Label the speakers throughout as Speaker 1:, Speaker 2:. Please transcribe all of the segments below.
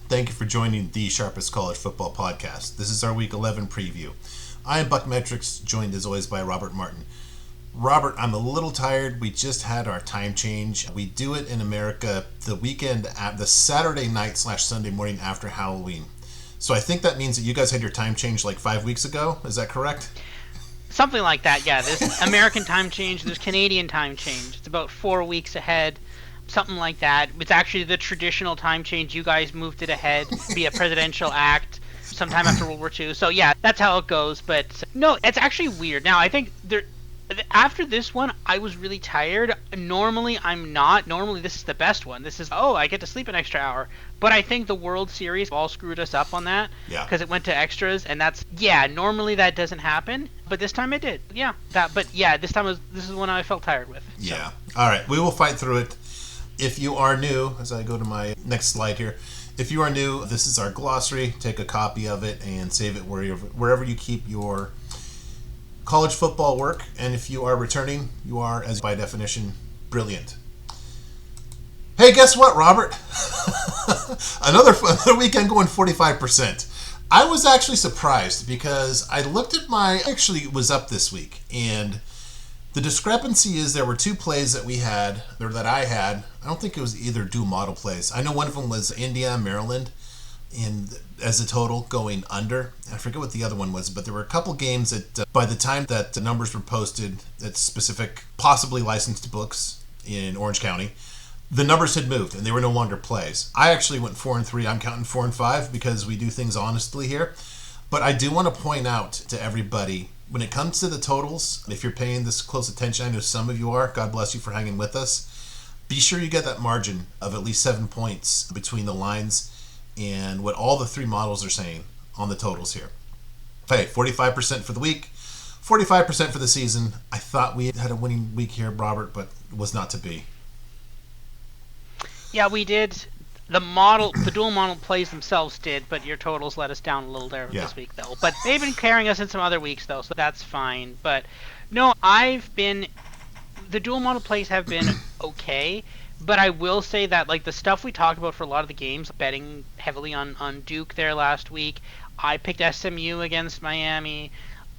Speaker 1: Thank you for joining the Sharpest College Football Podcast. This is our Week 11 preview. I am BuckMetrics, joined as always by Robert Martin. Robert, I'm a little tired. We just had our time change. We do it in America the weekend at the Saturday night / Sunday morning after Halloween. So I think that means that you guys had your time change like 5 weeks ago. Is that correct?
Speaker 2: Something like that, yeah. There's American time change, there's Canadian time change. It's about 4 weeks ahead, something like that. It's actually the traditional time change. You guys moved it ahead via presidential act sometime after World War II. So yeah, that's how it goes. But no, it's actually weird. Now, I think after this one, I was really tired. Normally, I'm not. Normally, this is the best one. This is, I get to sleep an extra hour. But I think the World Series all screwed us up on that.
Speaker 1: Yeah.
Speaker 2: Because it went to extras, and normally that doesn't happen. But this time it did. Yeah. This is when I felt tired with. So.
Speaker 1: Yeah. All right. We will fight through it. If you are new, as I go to my next slide here, if you are new, this is our glossary. Take a copy of it and save it wherever you keep your college football work. And if you are returning, you are, as by definition, brilliant. Hey, guess what, Robert? another weekend going 45%. I was actually surprised because I looked at actually was up this week, and the discrepancy is there were two plays that I had. I don't think it was either dual model plays. I know one of them was India, Maryland, as a total going under. I forget what the other one was, but there were a couple games that by the time that the numbers were posted at specific, possibly licensed books in Orange County, the numbers had moved and they were no longer plays. I actually went 4-3. I'm counting 4-5 because we do things honestly here. But I do want to point out to everybody, when it comes to the totals, if you're paying this close attention, I know some of you are, God bless you for hanging with us, be sure you get that margin of at least 7 points between the lines and what all the three models are saying on the totals here. Hey, 45% for the week, 45% for the season. I thought we had a winning week here, Robert, but it was not to be.
Speaker 2: Yeah, we did. The dual model plays themselves did, but your totals let us down a little there this week, though. But they've been carrying us in some other weeks, though, so that's fine. But no, the dual model plays have been okay. But I will say that, like, the stuff we talked about for a lot of the games, betting heavily on Duke there last week, I picked SMU against Miami.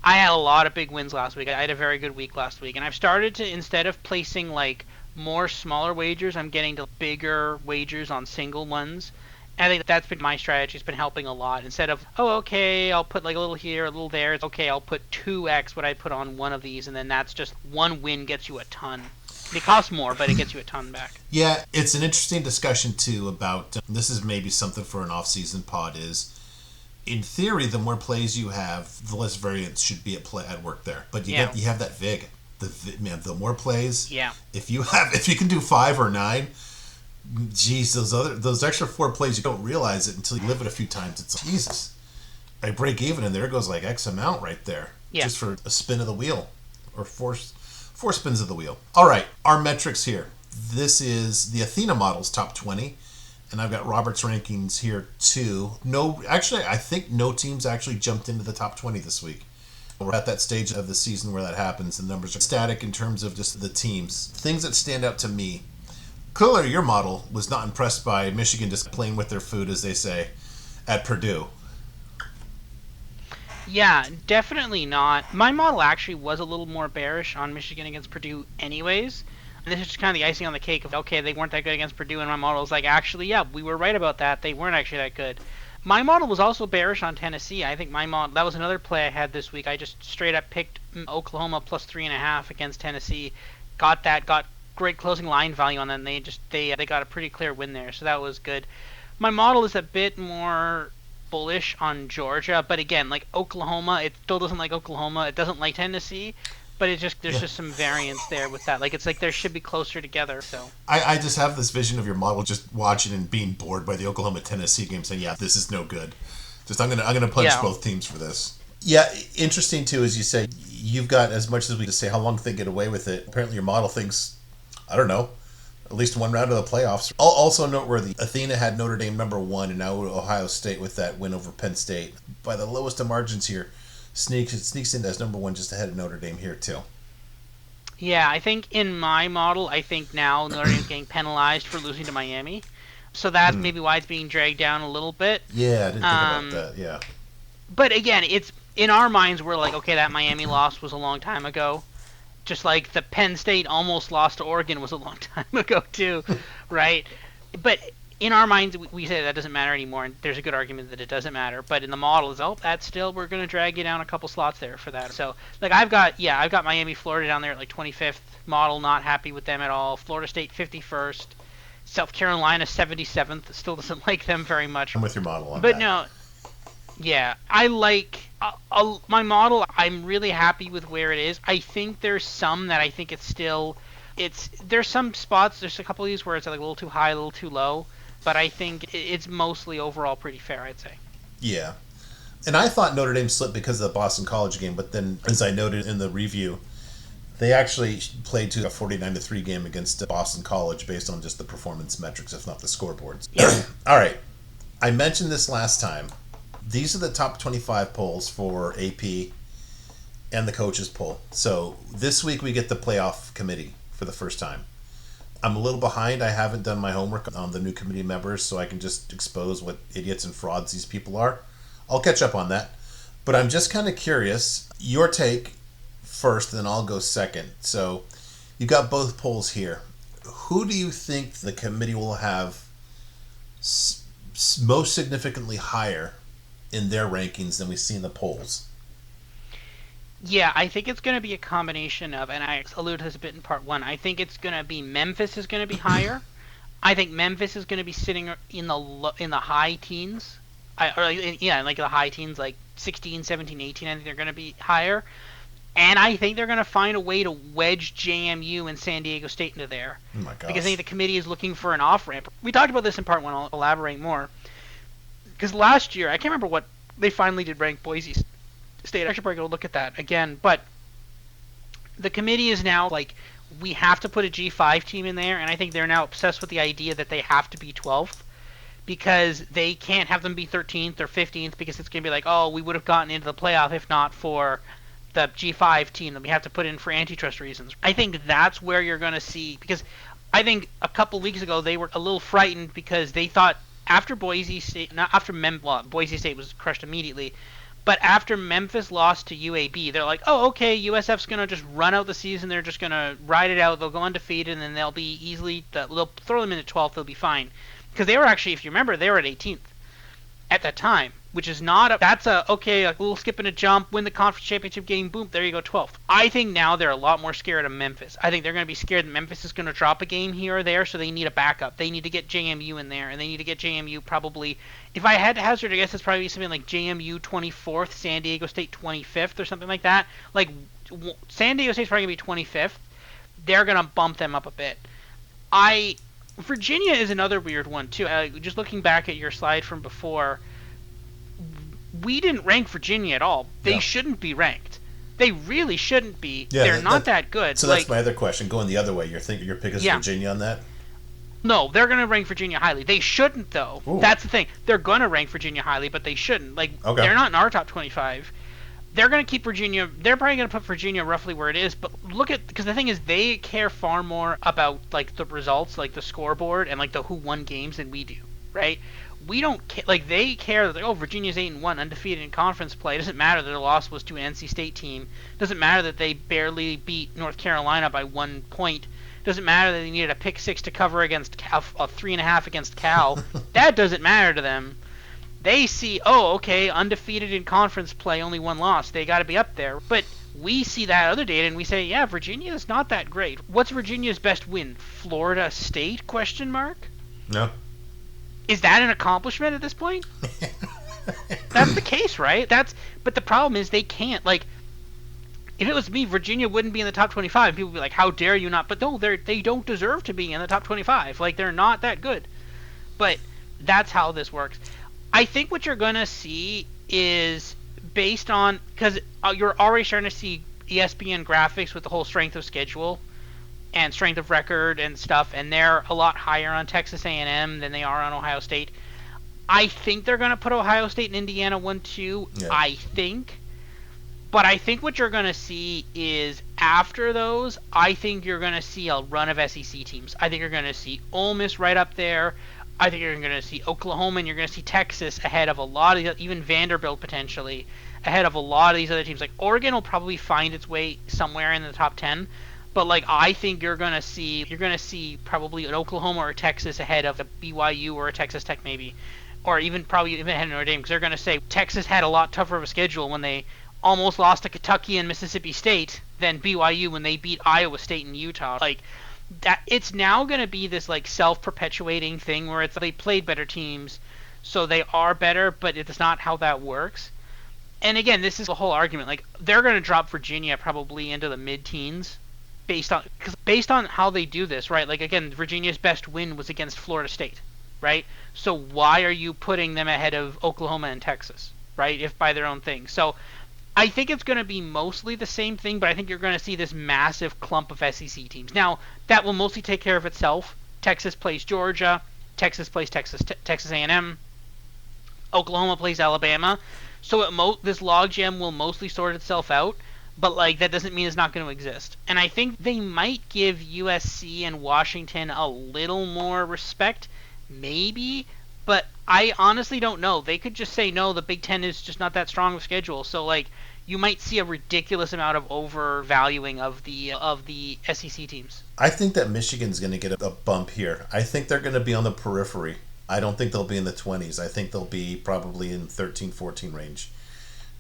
Speaker 2: I had a lot of big wins last week. I had a very good week last week. And I've started to, instead of placing, like, more smaller wagers, I'm getting to bigger wagers on single ones. And I think that's been my strategy. It's been helping a lot. Instead of, I'll put like a little here, a little there. It's okay, I'll put 2x what I put on one of these, and then that's just one win gets you a ton. It costs more, but it gets you a ton back.
Speaker 1: Yeah, it's an interesting discussion, too, about, this is maybe something for an off-season pod, is, in theory, the more plays you have, the less variance should be at work there. But you have that VIG. The more plays, if you can do 5 or 9, geez, those extra 4 plays, you don't realize it until you live it a few times. It's like, Jesus, I break even and there goes like X amount right there, just for a spin of the wheel, or four spins of the wheel. All right, our metrics here. This is the Athena model's top 20, and I've got Robert's rankings here too. I think no teams actually jumped into the top 20 this week. We're at that stage of the season where that happens. The numbers are static in terms of just the teams. Things that stand out to me. Clearly, your model was not impressed by Michigan just playing with their food, as they say, at Purdue.
Speaker 2: Yeah, definitely not. My model actually was a little more bearish on Michigan against Purdue anyways. And this is just kind of the icing on the cake of, they weren't that good against Purdue, and my model was like, actually, we were right about that. They weren't actually that good. My model was also bearish on Tennessee. I think that was another play I had this week. I just straight up picked Oklahoma plus 3.5 against Tennessee. Got great closing line value on them. They got a pretty clear win there, so that was good. My model is a bit more bullish on Georgia, but again, like Oklahoma, it still doesn't like Oklahoma. It doesn't like Tennessee. But there's just some variance there with that. Like, it's like they should be closer together. So
Speaker 1: I just have this vision of your model just watching and being bored by the Oklahoma-Tennessee game, saying, this is no good. Just I'm gonna punch both teams for this. Yeah, interesting too, as you say, you've got as much as we can say how long they get away with it. Apparently your model thinks, I don't know, at least one round of the playoffs. Also noteworthy, Athena had Notre Dame number 1, and now Ohio State with that win over Penn State by the lowest of margins here. Sneaks in as number 1 just ahead of Notre Dame here too.
Speaker 2: Yeah, I think in my model, now Notre Dame's getting penalized for losing to Miami. So that's maybe why it's being dragged down a little bit.
Speaker 1: Yeah, I didn't think about that. Yeah.
Speaker 2: But again, it's in our minds, we're like, okay, that Miami loss was a long time ago. Just like the Penn State almost lost to Oregon was a long time ago too, right? But in our minds, we say that doesn't matter anymore, and there's a good argument that it doesn't matter. But in the model, that's still, we're going to drag you down a couple slots there for that. So, like, I've got Miami, Florida down there at like 25th. Model, not happy with them at all. Florida State 51st. South Carolina 77th. Still doesn't like them very much.
Speaker 1: I'm with your model on
Speaker 2: but
Speaker 1: that.
Speaker 2: But no, yeah, I like my model. I'm really happy with where it is. I think there's some that I think there's some spots. There's a couple of these where it's like a little too high, a little too low. But I think it's mostly overall pretty fair, I'd say.
Speaker 1: Yeah. And I thought Notre Dame slipped because of the Boston College game, but then, as I noted in the review, they actually played to a 49-3 game against Boston College based on just the performance metrics, if not the scoreboards. Yeah. All right. I mentioned this last time. These are the top 25 polls for AP and the coaches poll. So this week we get the playoff committee for the first time. I'm a little behind. I haven't done my homework on the new committee members, so I can just expose what idiots and frauds these people are. I'll catch up on that. But I'm just kind of curious. Your take first, then I'll go second. So you got both polls here. Who do you think the committee will have most significantly higher in their rankings than we see in the polls?
Speaker 2: Yeah, I think it's going to be a combination of, and I alluded to this a bit in part one, I think it's going to be Memphis is going to be higher. I think Memphis is going to be sitting in the high teens. Like the high teens, like 16, 17, 18, I think they're going to be higher. And I think they're going to find a way to wedge JMU and San Diego State into there.
Speaker 1: Oh my gosh.
Speaker 2: Because I think the committee is looking for an off-ramp. We talked about this in part one. I'll elaborate more. Because last year, I can't remember what they finally did rank Boise State. I should probably go look at that again. But the committee is now like, we have to put a G5 team in there. And I think they're now obsessed with the idea that they have to be 12th. Because they can't have them be 13th or 15th. Because it's going to be like, oh, we would have gotten into the playoff if not for the G5 team that we have to put in for antitrust reasons. I think that's where you're going to see. Because I think a couple weeks ago they were a little frightened because they thought after Boise State, Boise State was crushed immediately. But after Memphis lost to UAB, they're like, oh, okay, USF's going to just run out the season. They're just going to ride it out. They'll go undefeated, and then they'll be they'll throw them into 12th. They'll be fine. Because they were actually, if you remember, they were at 18th at that time, which is not a little skip and a jump, win the conference championship game, boom, there you go, 12th. I think now they're a lot more scared of Memphis. I think they're going to be scared that Memphis is going to drop a game here or there, so they need a backup. They need to get JMU in there, and they need to get JMU probably, if I had to hazard, I guess it's probably something like JMU 24th, San Diego State 25th, or something like that. Like, San Diego State's probably going to be 25th. They're going to bump them up a bit. Virginia is another weird one, too. Just looking back at your slide from before, we didn't rank Virginia at all. They shouldn't be ranked. They really shouldn't be. Yeah, they're not that good.
Speaker 1: So that's my other question. Going the other way, your pick is Virginia on that?
Speaker 2: No, they're going to rank Virginia highly. They shouldn't, though. Ooh. That's the thing. They're going to rank Virginia highly, but they shouldn't. They're not in our top 25. They're going to keep Virginia. They're probably going to put Virginia roughly where it is. But because the thing is, they care far more about like the results, like the scoreboard, and like the who won games than we do, right? We don't care. Like, they care that Virginia's 8-1, undefeated in conference play. It doesn't matter that their loss was to an NC State team. It doesn't matter that they barely beat North Carolina by 1 point. It doesn't matter that they needed a pick 6 to cover against Cal, a 3.5 against Cal. That doesn't matter to them. They see, undefeated in conference play, only 1 loss. They got to be up there. But we see that other data and we say, yeah, Virginia is not that great. What's Virginia's best win? Florida State? ?
Speaker 1: No.
Speaker 2: Is that an accomplishment at this point? That's the case, right? But the problem is they can't. Like, if it was me, Virginia wouldn't be in the top 25. People would be like, how dare you not? But no, they don't deserve to be in the top 25. Like, they're not that good. But that's how this works. I think what you're going to see is based on, because you're already starting to see ESPN graphics with the whole strength of schedule and strength of record and stuff, and they're a lot higher on Texas A&M than they are on Ohio State. I think they're going to put Ohio State and Indiana 1-2, yeah. I think. But I think what you're going to see is after those, I think you're going to see a run of SEC teams. I think you're going to see Ole Miss right up there. I think you're going to see Oklahoma and you're going to see Texas ahead of a lot of, even Vanderbilt potentially, ahead of a lot of these other teams. Like Oregon will probably find its way somewhere in the top 10, but like I think you're going to see probably an Oklahoma or a Texas ahead of a BYU or a Texas Tech maybe, or even probably even ahead of Notre Dame, because they're going to say Texas had a lot tougher of a schedule when they almost lost to Kentucky and Mississippi State than BYU when they beat Iowa State and Utah. Like that, it's now going to be this like self-perpetuating thing where it's they played better teams, so they are better, but it's not how that works. And again, this is the whole argument. Like they're going to drop Virginia probably into the mid-teens, based on how they do this, right? Like again, Virginia's best win was against Florida State, right? So why are you putting them ahead of Oklahoma and Texas, right? If by their own thing. So I think it's going to be mostly the same thing, but I think you're going to see this massive clump of SEC teams. Now, that will mostly take care of itself. Texas plays Georgia. Texas plays Texas A&M. Oklahoma plays Alabama. So this logjam will mostly sort itself out, but like that doesn't mean it's not going to exist. And I think they might give USC and Washington a little more respect, maybe, but I honestly don't know. They could just say, no, the Big Ten is just not that strong of a schedule. So, like, you might see a ridiculous amount of overvaluing of the SEC teams.
Speaker 1: I think that Michigan's going to get a bump here. I think they're going to be on the periphery. I don't think they'll be in the 20s. I think they'll be probably in 13, 14 range.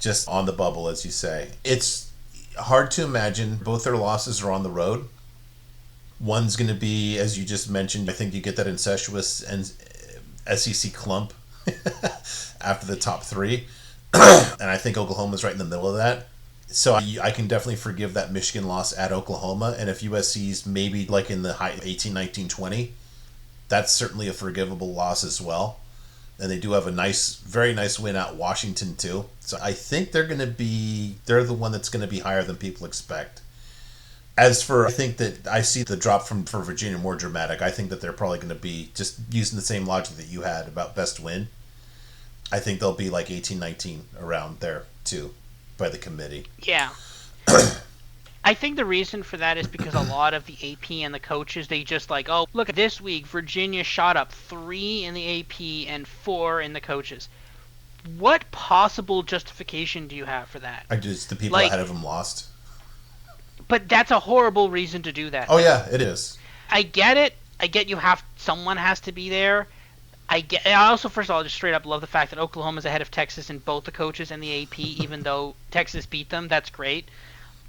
Speaker 1: Just on the bubble, as you say. It's hard to imagine. Both their losses are on the road. One's going to be, as you just mentioned, I think you get that incestuous and SEC clump after the top three. And I think Oklahoma's right in the middle of that. So I can definitely forgive that Michigan loss at Oklahoma. And if USC's maybe like in the high 18, 19, 20, that's certainly a forgivable loss as well. And they do have a very nice win at Washington too. So I think they're the one that's going to be higher than people expect. As for, I think that I see the drop for Virginia more dramatic. I think that they're probably going to be, just using the same logic that you had about best win, I think they'll be like 18, 19 around there too by the committee.
Speaker 2: Yeah. I think the reason for that is because a lot of the AP and the coaches, they just like, oh, look, this week Virginia shot up 3 in the AP and 4 in the coaches. What possible justification do you have for that?
Speaker 1: The people ahead of them lost.
Speaker 2: But that's a horrible reason to do that.
Speaker 1: Oh yeah, it is.
Speaker 2: I get it. I get someone has to be there. I also, first of all, just straight up love the fact that Oklahoma's ahead of Texas in both the coaches and the AP, even though Texas beat them. That's great.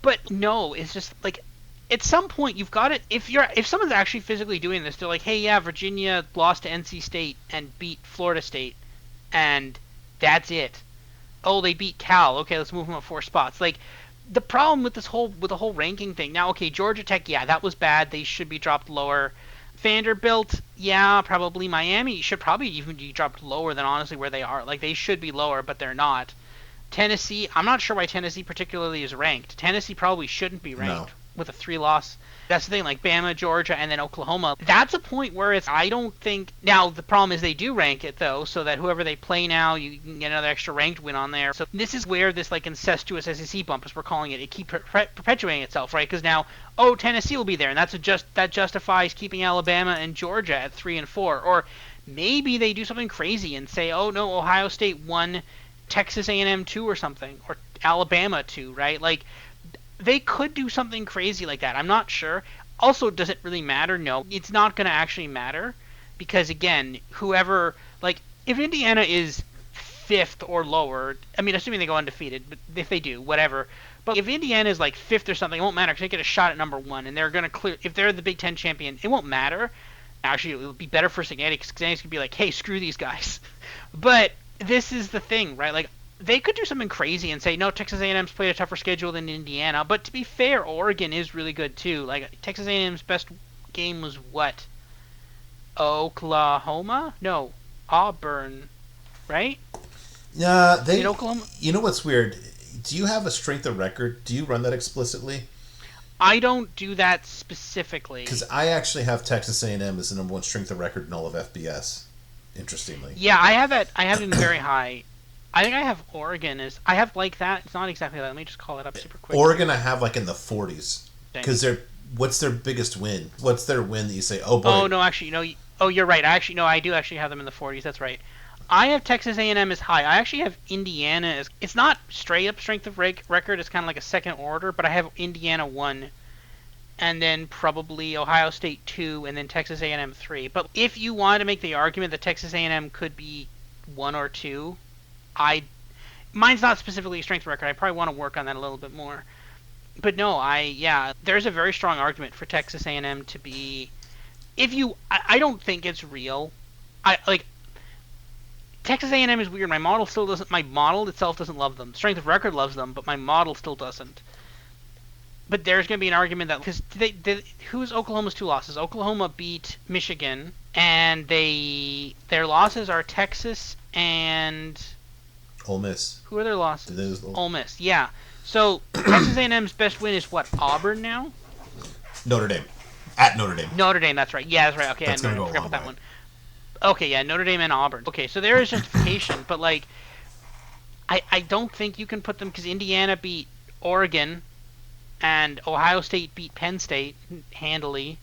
Speaker 2: But no, it's just like at some point you've got it. If someone's actually physically doing this, they're like, hey, yeah, Virginia lost to NC State and beat Florida State, and that's it. Oh, they beat Cal. Okay, let's move them up 4 spots. Like, the problem with the whole ranking thing. Now, okay, Georgia Tech, yeah, that was bad. They should be dropped lower. Vanderbilt, yeah, probably. Miami should probably even be dropped lower than honestly where they are. Like, they should be lower, but they're not. Tennessee, I'm not sure why Tennessee particularly is ranked. Tennessee probably shouldn't be ranked with a 3-loss. That's the thing, like Bama, Georgia, and then Oklahoma. That's a point where I don't think... Now, the problem is they do rank it, though, so that whoever they play now, you can get another extra ranked win on there. So this is where this, like, incestuous SEC bump, as we're calling it keeps perpetuating itself, right? Because now, Tennessee will be there, and that justifies keeping Alabama and Georgia at 3 and 4. Or maybe they do something crazy and say, oh, no, Ohio State won Texas A&M 2 or something, or Alabama 2, right? Like, they could do something crazy like that. I'm not sure. Also, does it really matter? No, it's not going to actually matter because, again, whoever, like, if Indiana is 5th or lower, I mean, assuming they go undefeated, but if they do, whatever. But if Indiana is like 5th or something, it won't matter because they get a shot at number 1, and they're going to clear. If they're the Big Ten champion, it won't matter. Actually, it would be better for Cincinnati because Cincinnati's going to be like, hey, screw these guys. But this is the thing, right? Like, they could do something crazy and say, no, Texas A&M's played a tougher schedule than Indiana. But to be fair, Oregon is really good too. Like, Texas A&M's best game was what? Oklahoma? No, Auburn, right?
Speaker 1: Yeah,
Speaker 2: in Oklahoma.
Speaker 1: You know what's weird? Do you have a strength of record? Do you run that explicitly?
Speaker 2: I don't do that specifically.
Speaker 1: Because I actually have Texas A&M as the number 1 strength of record in all of FBS. Interestingly.
Speaker 2: Yeah, I have it. I have it in very high. I think I have Oregon I have like that. It's not exactly that. Let me just call it up super quick.
Speaker 1: Oregon I have like in the 40s. Because what's their biggest win? What's their win that you say, oh boy?
Speaker 2: Oh, no, actually, Oh, you're right. I do actually have them in the 40s. That's right. I have Texas A&M as high. I actually have Indiana as, it's not straight up strength of record. It's kind of like a second order, but I have Indiana 1, and then probably Ohio State 2, and then Texas A&M 3. But if you wanted to make the argument that Texas A&M could be 1 or 2, mine's not specifically a strength record. I probably want to work on that a little bit more. But no, there's a very strong argument for Texas A&M to be. I don't think it's real. Texas A&M is weird. My model itself doesn't love them. Strength of record loves them, but my model still doesn't. But there's going to be an argument that, because who's Oklahoma's 2 losses? Oklahoma beat Michigan, and their losses are Texas and
Speaker 1: Ole Miss.
Speaker 2: Who are their losses? Ole Miss. Yeah. So Texas A&M's best win is what? Auburn now?
Speaker 1: Notre Dame. At Notre Dame.
Speaker 2: Notre Dame. That's right. Yeah, that's right. Okay,
Speaker 1: that's
Speaker 2: I forgot about that one. Okay, yeah, Notre Dame and Auburn. Okay, so there is justification, but like, I don't think you can put them, because Indiana beat Oregon, and Ohio State beat Penn State handily.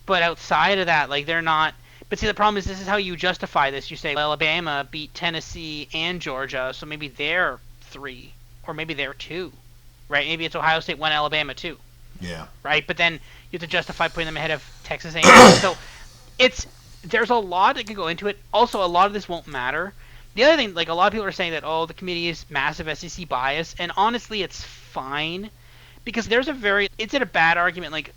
Speaker 2: But outside of that, like, they're not. But see, the problem is, this is how you justify this. You say, well, Alabama beat Tennessee and Georgia, so maybe they're 3, or maybe they're 2, right? Maybe it's Ohio State 1, Alabama 2.
Speaker 1: Yeah.
Speaker 2: Right, but then you have to justify putting them ahead of Texas A&M. So there's a lot that can go into it. Also, a lot of this won't matter. The other thing, like, a lot of people are saying that, oh, the committee is massive SEC bias, and honestly, it's fine, because it's a bad argument. Like,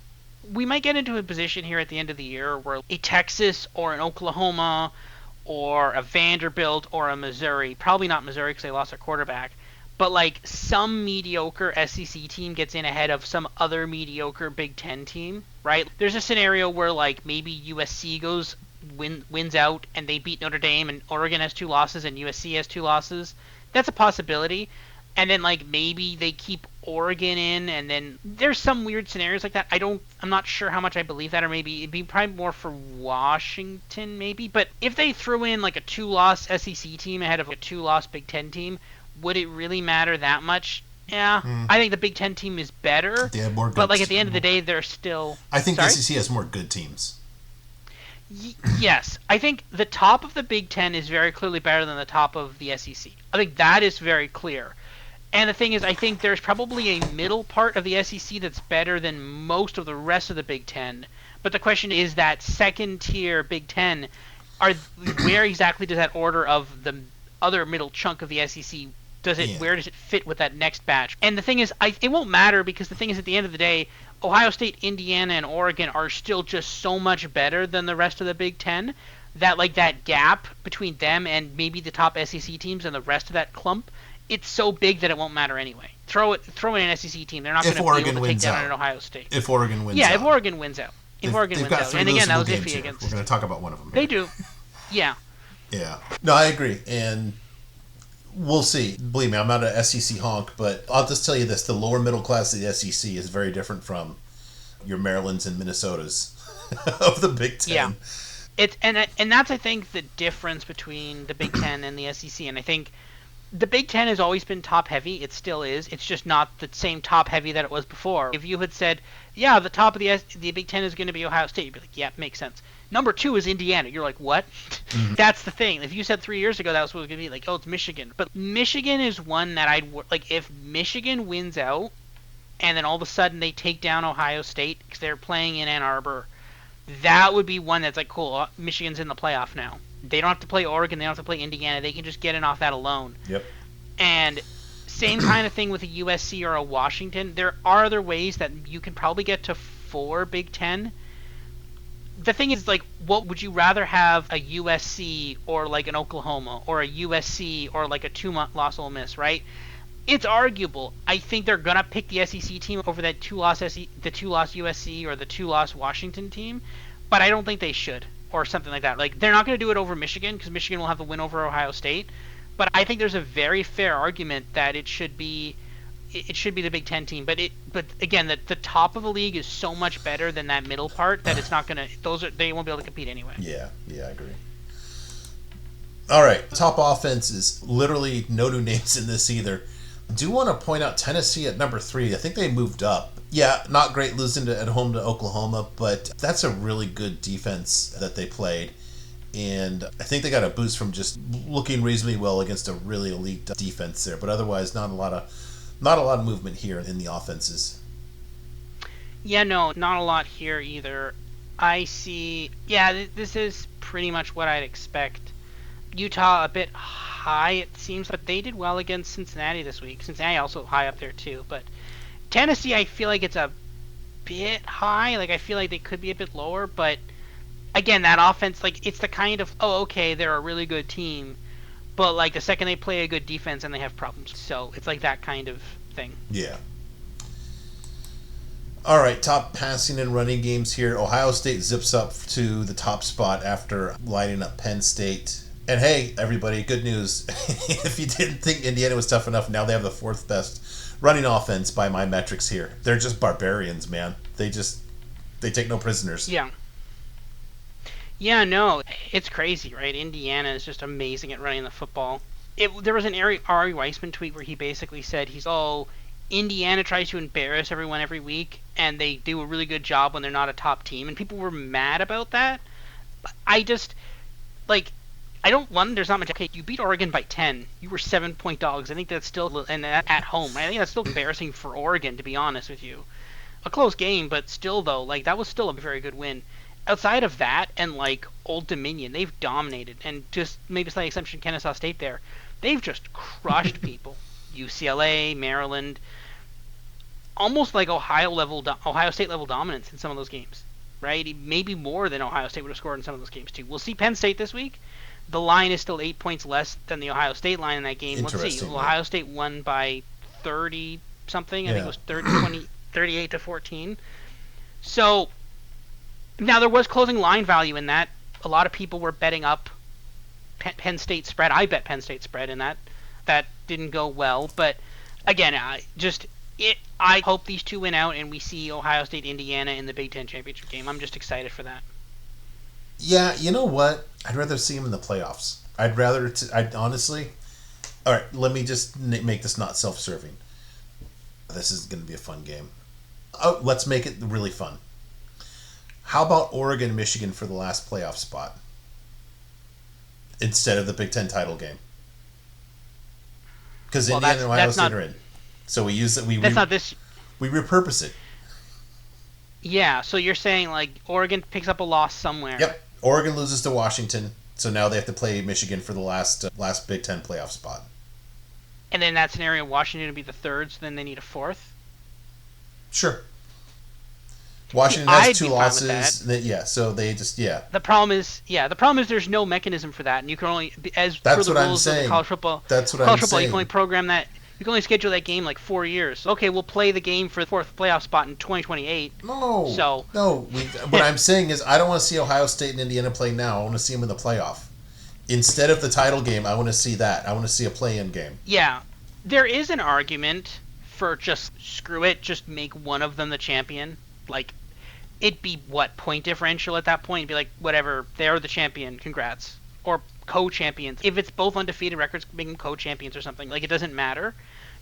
Speaker 2: we might get into a position here at the end of the year where a Texas or an Oklahoma or a Vanderbilt or a Missouri, probably not Missouri because they lost their quarterback, but like some mediocre SEC team gets in ahead of some other mediocre Big Ten team, right? There's a scenario where like maybe USC wins out and they beat Notre Dame, and Oregon has 2 losses and USC has 2 losses. That's a possibility. And then like maybe they keep Oregon in, and then there's some weird scenarios like that. I'm not sure how much I believe that, or maybe it'd be probably more for Washington maybe. But if they threw in like a 2-loss SEC team ahead of a 2-loss Big Ten team, would it really matter that much? Yeah, I think the Big Ten team is better.
Speaker 1: They have more good,
Speaker 2: but like at the end of the day, they're still.
Speaker 1: I think the SEC has more good teams.
Speaker 2: Yes, I think the top of the Big Ten is very clearly better than the top of the SEC. I think that is very clear. And the thing is, I think there's probably a middle part of the SEC that's better than most of the rest of the Big Ten. But the question is, that second tier Big Ten, where exactly does that order of the other middle chunk of the SEC? Where does it fit with that next batch? And the thing is, it won't matter, because the thing is, at the end of the day, Ohio State, Indiana, and Oregon are still just so much better than the rest of the Big Ten that like that gap between them and maybe the top SEC teams and the rest of that clump, it's so big that it won't matter anyway. Throw in an SEC team. They're not going to be able to take down an Ohio State.
Speaker 1: If Oregon wins out.
Speaker 2: Yeah, if Oregon wins out. And again, that was iffy against.
Speaker 1: We're going to talk about one of them here.
Speaker 2: They do. Yeah.
Speaker 1: Yeah. No, I agree. And we'll see. Believe me, I'm not an SEC honk, but I'll just tell you this. The lower middle class of the SEC is very different from your Marylands and Minnesotas of the Big Ten.
Speaker 2: Yeah. And that's, I think, the difference between the Big Ten and the SEC. And I think the Big Ten has always been top-heavy. It still is. It's just not the same top-heavy that it was before. If you had said, yeah, the top of the Big Ten is going to be Ohio State, you'd be like, yeah, makes sense. Number 2 is Indiana. You're like, what? Mm-hmm. That's the thing. If you said 3 years ago that was what it was going to be, like, oh, it's Michigan. But Michigan is one that like, if Michigan wins out and then all of a sudden they take down Ohio State because they're playing in Ann Arbor, that would be one that's like, cool, Michigan's in the playoff now. They don't have to play Oregon. They don't have to play Indiana. They can just get in off that alone.
Speaker 1: Yep.
Speaker 2: And same kind of thing with a USC or a Washington. There are other ways that you can probably get to 4 Big Ten. The thing is, like, what would you rather have, a USC or like an Oklahoma, or a USC or like a 2-loss Ole Miss, right? It's arguable. I think they're gonna pick the SEC team over that 2-loss USC or the 2-loss Washington team, but I don't think they should. Or something like that. Like, they're not going to do it over Michigan, because Michigan will have the win over Ohio State. But I think there's a very fair argument that it should be the Big Ten team. But again, the top of the league is so much better than that middle part that it's not going to. They won't be able to compete anyway.
Speaker 1: Yeah, I agree. All right, top offense is literally no new names in this either. I do want to point out Tennessee at number 3. I think they moved up. Yeah, not great losing at home to Oklahoma, but that's a really good defense that they played. And I think they got a boost from just looking reasonably well against a really elite defense there. But otherwise, not a lot of movement here in the offenses.
Speaker 2: Yeah, no, not a lot here either. I see. Yeah, this is pretty much what I'd expect. Utah a bit high, it seems, but they did well against Cincinnati this week. Cincinnati also high up there too, but Tennessee, I feel like it's a bit high. Like, I feel like they could be a bit lower, but again, that offense, like, it's the kind of, oh, okay, they're a really good team, but like the second they play a good defense and they have problems. So it's like that kind of thing.
Speaker 1: Yeah. All right, top passing and running games here. Ohio State zips up to the top spot after lighting up Penn State. And hey, everybody, good news. If you didn't think Indiana was tough enough, now they have the 4th best running offense by my metrics here. They're just barbarians, man. They take no prisoners.
Speaker 2: Yeah. Yeah, no, it's crazy, right? Indiana is just amazing at running the football. There was an Ari Weissman tweet where he basically said, Indiana tries to embarrass everyone every week, and they do a really good job when they're not a top team, and people were mad about that. I just, like, there's not much. Okay, you beat Oregon by 10. You were 7-point dogs. I think that's still, and at home. I think that's still embarrassing for Oregon, to be honest with you. A close game, but still, though, like, that was still a very good win. Outside of that and, like, Old Dominion, they've dominated. And just maybe slight exception, Kennesaw State there. They've just crushed people. UCLA, Maryland, almost like Ohio State level dominance in some of those games, right? Maybe more than Ohio State would have scored in some of those games, too. We'll see Penn State this week. The line is still 8 points less than the Ohio State line in that game. Let's see. Ohio State won by 30-something. I think it was 38 to 14. So, now there was closing line value in that. A lot of people were betting up Penn State spread. I bet Penn State spread in that. That didn't go well. But, again, I hope these two win out and we see Ohio State, Indiana in the Big Ten championship game. I'm just excited for that.
Speaker 1: Yeah, you know what? I'd rather see them in the playoffs. I'd honestly... All right, let me just make this not self-serving. This is going to be a fun game. Oh, let's make it really fun. How about Oregon, Michigan for the last playoff spot instead of the Big Ten title game? Because Indiana and Ohio State are in. So we use it. We repurpose it.
Speaker 2: Yeah, so you're saying, like, Oregon picks up a loss somewhere.
Speaker 1: Yep. Oregon loses to Washington, so now they have to play Michigan for the last Big Ten playoff spot.
Speaker 2: And then in that scenario, Washington would be the 3rd, so then they need a 4th?
Speaker 1: Sure. Washington has 2 losses. So they just, The problem is there's no mechanism for that, and you can only, as per the rules of the college football, you can only program that. You can only schedule that game like 4 years. Okay, we'll play the game for the 4th playoff spot in 2028. No. What I'm saying is I don't want to see Ohio State and Indiana play now. I want to see them in the playoff. Instead of the title game, I want to see that. I want to see a play-in game.
Speaker 2: Yeah. There is an argument for just screw it, just make one of them the champion. Like, it'd be, point differential at that point? It'd be like, whatever, they're the champion, congrats. Or co-champions. If it's both undefeated records, make them co-champions or something. Like, it doesn't matter.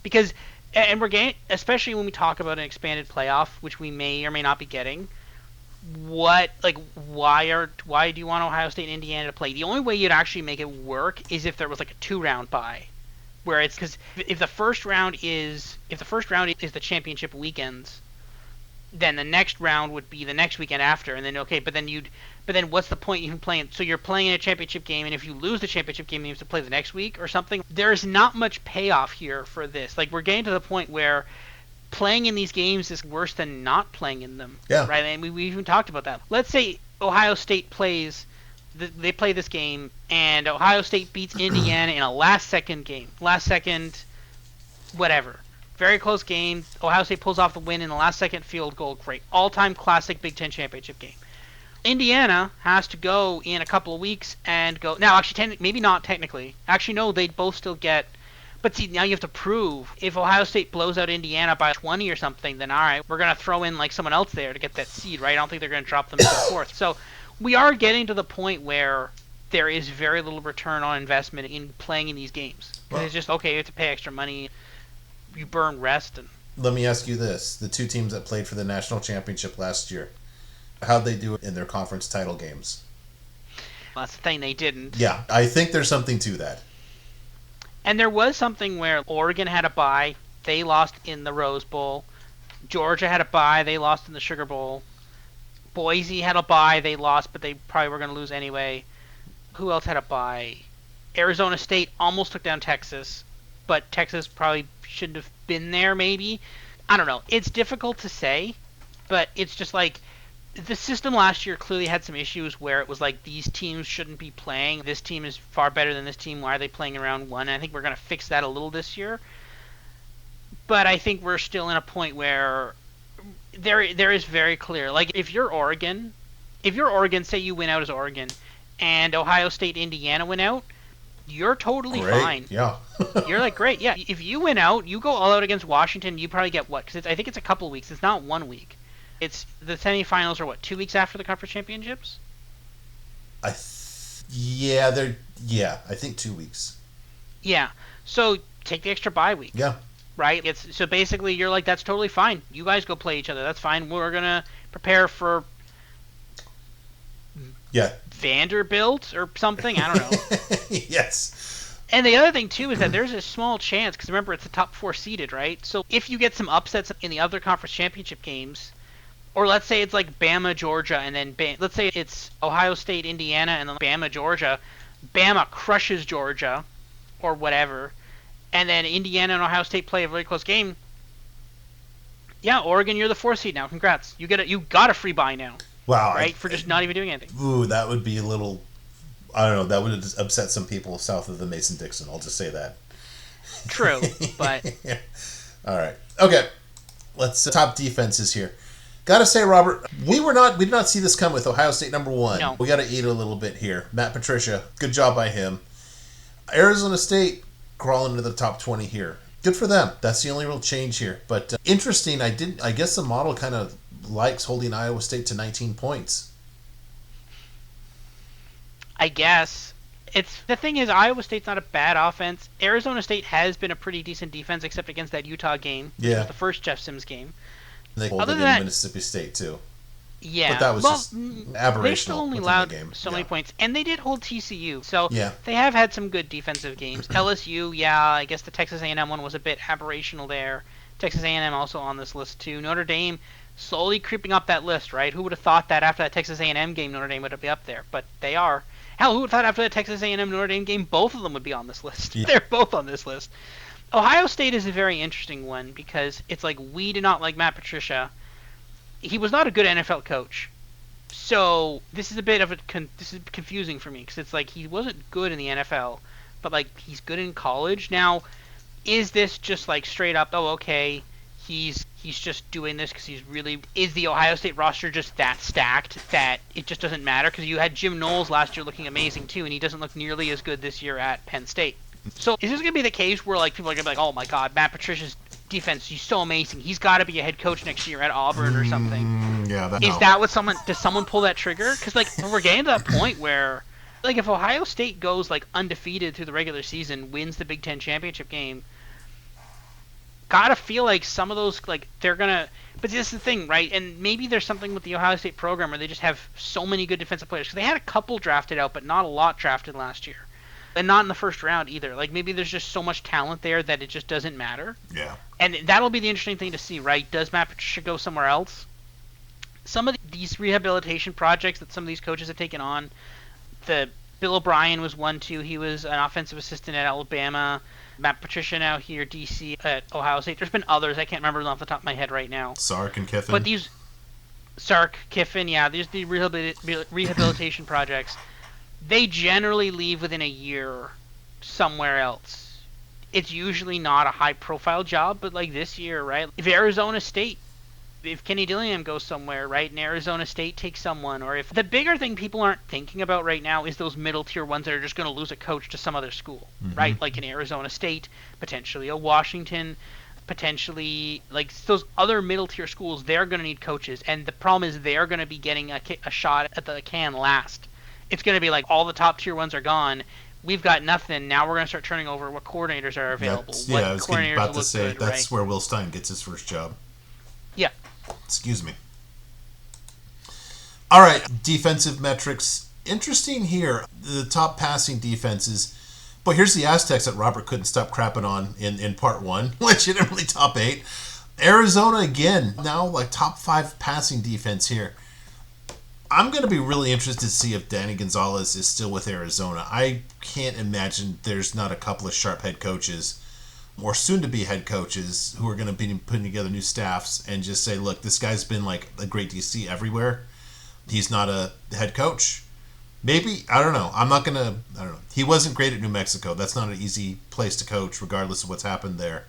Speaker 2: Because, and we're getting, especially when we talk about an expanded playoff, which we may or may not be getting, why do you want Ohio State and Indiana to play? The only way you'd actually make it work is if there was like a 2-round bye. Where it's, because if the first round is the championship weekends, then the next round would be the next weekend after, and then but then what's the point even playing? So you're playing in a championship game, and if you lose the championship game, you have to play the next week or something. There's not much payoff here for this. Like, we're getting to the point where playing in these games is worse than not playing in them.
Speaker 1: Yeah.
Speaker 2: Right? And we even talked about that. Let's say Ohio State they play this game, and Ohio State beats Indiana in a last-second game. Whatever. Very close game. Ohio State pulls off the win in the last-second field goal. Great. All-time classic Big Ten championship game. Indiana has to go in a couple of weeks and go... Now, actually, maybe not technically. Actually, no, they'd both still get... But see, now you have to prove. If Ohio State blows out Indiana by 20 or something, then all right, we're going to throw in like someone else there to get that seed, right? I don't think they're going to drop them to the 4th. So we are getting to the point where there is very little return on investment in playing in these games. It's just, okay, you have to pay extra money. you burn rest. And
Speaker 1: let me ask you this: the two teams that played for the national championship last year, how'd they do in their conference title games?
Speaker 2: That's the thing, they didn't.
Speaker 1: Yeah, I think there's something to that.
Speaker 2: And there was something where Oregon had a bye, they lost in the Rose Bowl. Georgia had a bye, they lost in the Sugar Bowl. Boise had a bye, they lost, but they probably were going to lose anyway. Who else had a bye? Arizona State almost took down Texas, but Texas probably shouldn't have been there, maybe. I don't know. It's difficult to say, but it's just like the system last year clearly had some issues where it was like these teams shouldn't be playing. This team is far better than this team. Why are they playing in round one? And I think we're going to fix that a little this year. But I think we're still in a point where there is very clear. Like if you're Oregon, say you win out as Oregon, and Ohio State, Indiana win out, you're totally fine.
Speaker 1: Yeah.
Speaker 2: You're like, great, yeah. If you win out, you go all out against Washington, you probably get what? Because I think it's a couple weeks. It's not 1 week. It's the semifinals are what, 2 weeks after the conference championships?
Speaker 1: I think 2 weeks.
Speaker 2: Yeah. So take the extra bye week.
Speaker 1: Yeah.
Speaker 2: Right? So basically you're like, that's totally fine. You guys go play each other. That's fine. We're going to prepare for Vanderbilt or something. I don't know.
Speaker 1: Yes.
Speaker 2: And the other thing, too, is that there's a small chance, because remember, it's the top 4 seeded, right? So if you get some upsets in the other conference championship games, or let's say it's like Bama, Georgia, and then let's say it's Ohio State, Indiana, and then Bama, Georgia. Bama crushes Georgia, or whatever, and then Indiana and Ohio State play a very close game. Yeah, Oregon, you're the 4 seed now. Congrats. You got a free bye now.
Speaker 1: Wow.
Speaker 2: Right? For just not even doing anything.
Speaker 1: Ooh, that would be a little... I don't know. That would have upset some people south of the Mason-Dixon. I'll just say that.
Speaker 2: True, but...
Speaker 1: Yeah. All right. Okay. Let's top defenses here. Gotta say, Robert, we did not see this come with Ohio State number 1.
Speaker 2: No.
Speaker 1: We gotta eat a little bit here. Matt Patricia, good job by him. Arizona State crawling into the top 20 here. Good for them. That's the only real change here. But interesting, I guess the model kind of likes holding Iowa State to 19 points.
Speaker 2: I guess. The thing is, Iowa State's not a bad offense. Arizona State has been a pretty decent defense, except against that Utah game, which was the first Jeff Sims game.
Speaker 1: They pulled it in Mississippi State, too.
Speaker 2: Yeah.
Speaker 1: But that was just aberrational.
Speaker 2: They still only allowed
Speaker 1: the game.
Speaker 2: so many points. And they did hold TCU. So
Speaker 1: yeah.
Speaker 2: They have had some good defensive games. LSU, I guess the Texas A&M one was a bit aberrational there. Texas A&M also on this list, too. Notre Dame slowly creeping up that list, right? Who would have thought that after that Texas A&M game, Notre Dame would be up there? But they are. Hell, who would have thought after the Texas A&M Notre Dame game, both of them would be on this list? Yeah. They're both on this list. Ohio State is a very interesting one because it's like we did not like Matt Patricia. He was not a good NFL coach. So this is a bit of this is confusing for me because it's like he wasn't good in the NFL, but like he's good in college. Now, is this just like straight up, oh, okay, he's just doing this because is the Ohio State roster just that stacked that it just doesn't matter? Because you had Jim Knowles last year looking amazing too, and he doesn't look nearly as good this year at Penn State. So is this going to be the case where like people are going to be like, oh my God, Matt Patricia's defense, he's so amazing, he's got to be a head coach next year at Auburn or something? Does someone pull that trigger? Because like we're getting to that point where like if Ohio State goes like undefeated through the regular season, wins the Big Ten championship game, gotta feel like some of those like they're gonna. But this is the thing, right? And maybe there's something with the Ohio State program where they just have so many good defensive players because they had a couple drafted out, but not a lot drafted last year. And not in the first round either. Like maybe there's just so much talent there that it just doesn't matter.
Speaker 1: Yeah.
Speaker 2: And that'll be the interesting thing to see, right? Does Matt Patricia go somewhere else? Some of these rehabilitation projects that some of these coaches have taken on, Bill O'Brien was one too. He was an offensive assistant at Alabama. Matt Patricia now here, DC at Ohio State. There's been others. I can't remember them off the top of my head right now.
Speaker 1: Sark and Kiffin.
Speaker 2: But Sark, Kiffin, yeah, these the rehabilitation projects. They generally leave within a year somewhere else. It's usually not a high-profile job, but like this year, right? If Kenny Dillingham goes somewhere, right, and Arizona State takes someone, or if the bigger thing people aren't thinking about right now is those middle-tier ones that are just going to lose a coach to some other school, right? Like an Arizona State, potentially a Washington, potentially like those other middle-tier schools. They're going to need coaches, and the problem is they're going to be getting a shot at the can last. It's going to be like all the top tier ones are gone. we've got nothing. Now we're going to start turning over what coordinators are available.
Speaker 1: I was about to say that's where Will Stein gets his first job.
Speaker 2: Yeah.
Speaker 1: Excuse me. All right, defensive metrics. Interesting here. The top passing defenses. But here's the Aztecs that Robert couldn't stop crapping on in part one. Legitimately top 8. Arizona again. Now like top 5 passing defense here. I'm going to be really interested to see if Danny Gonzalez is still with Arizona. I can't imagine there's not a couple of sharp head coaches or soon-to-be head coaches who are going to be putting together new staffs and just say, look, this guy's been like a great DC everywhere. He's not a head coach. Maybe, I don't know. I don't know. He wasn't great at New Mexico. That's not an easy place to coach, regardless of what's happened there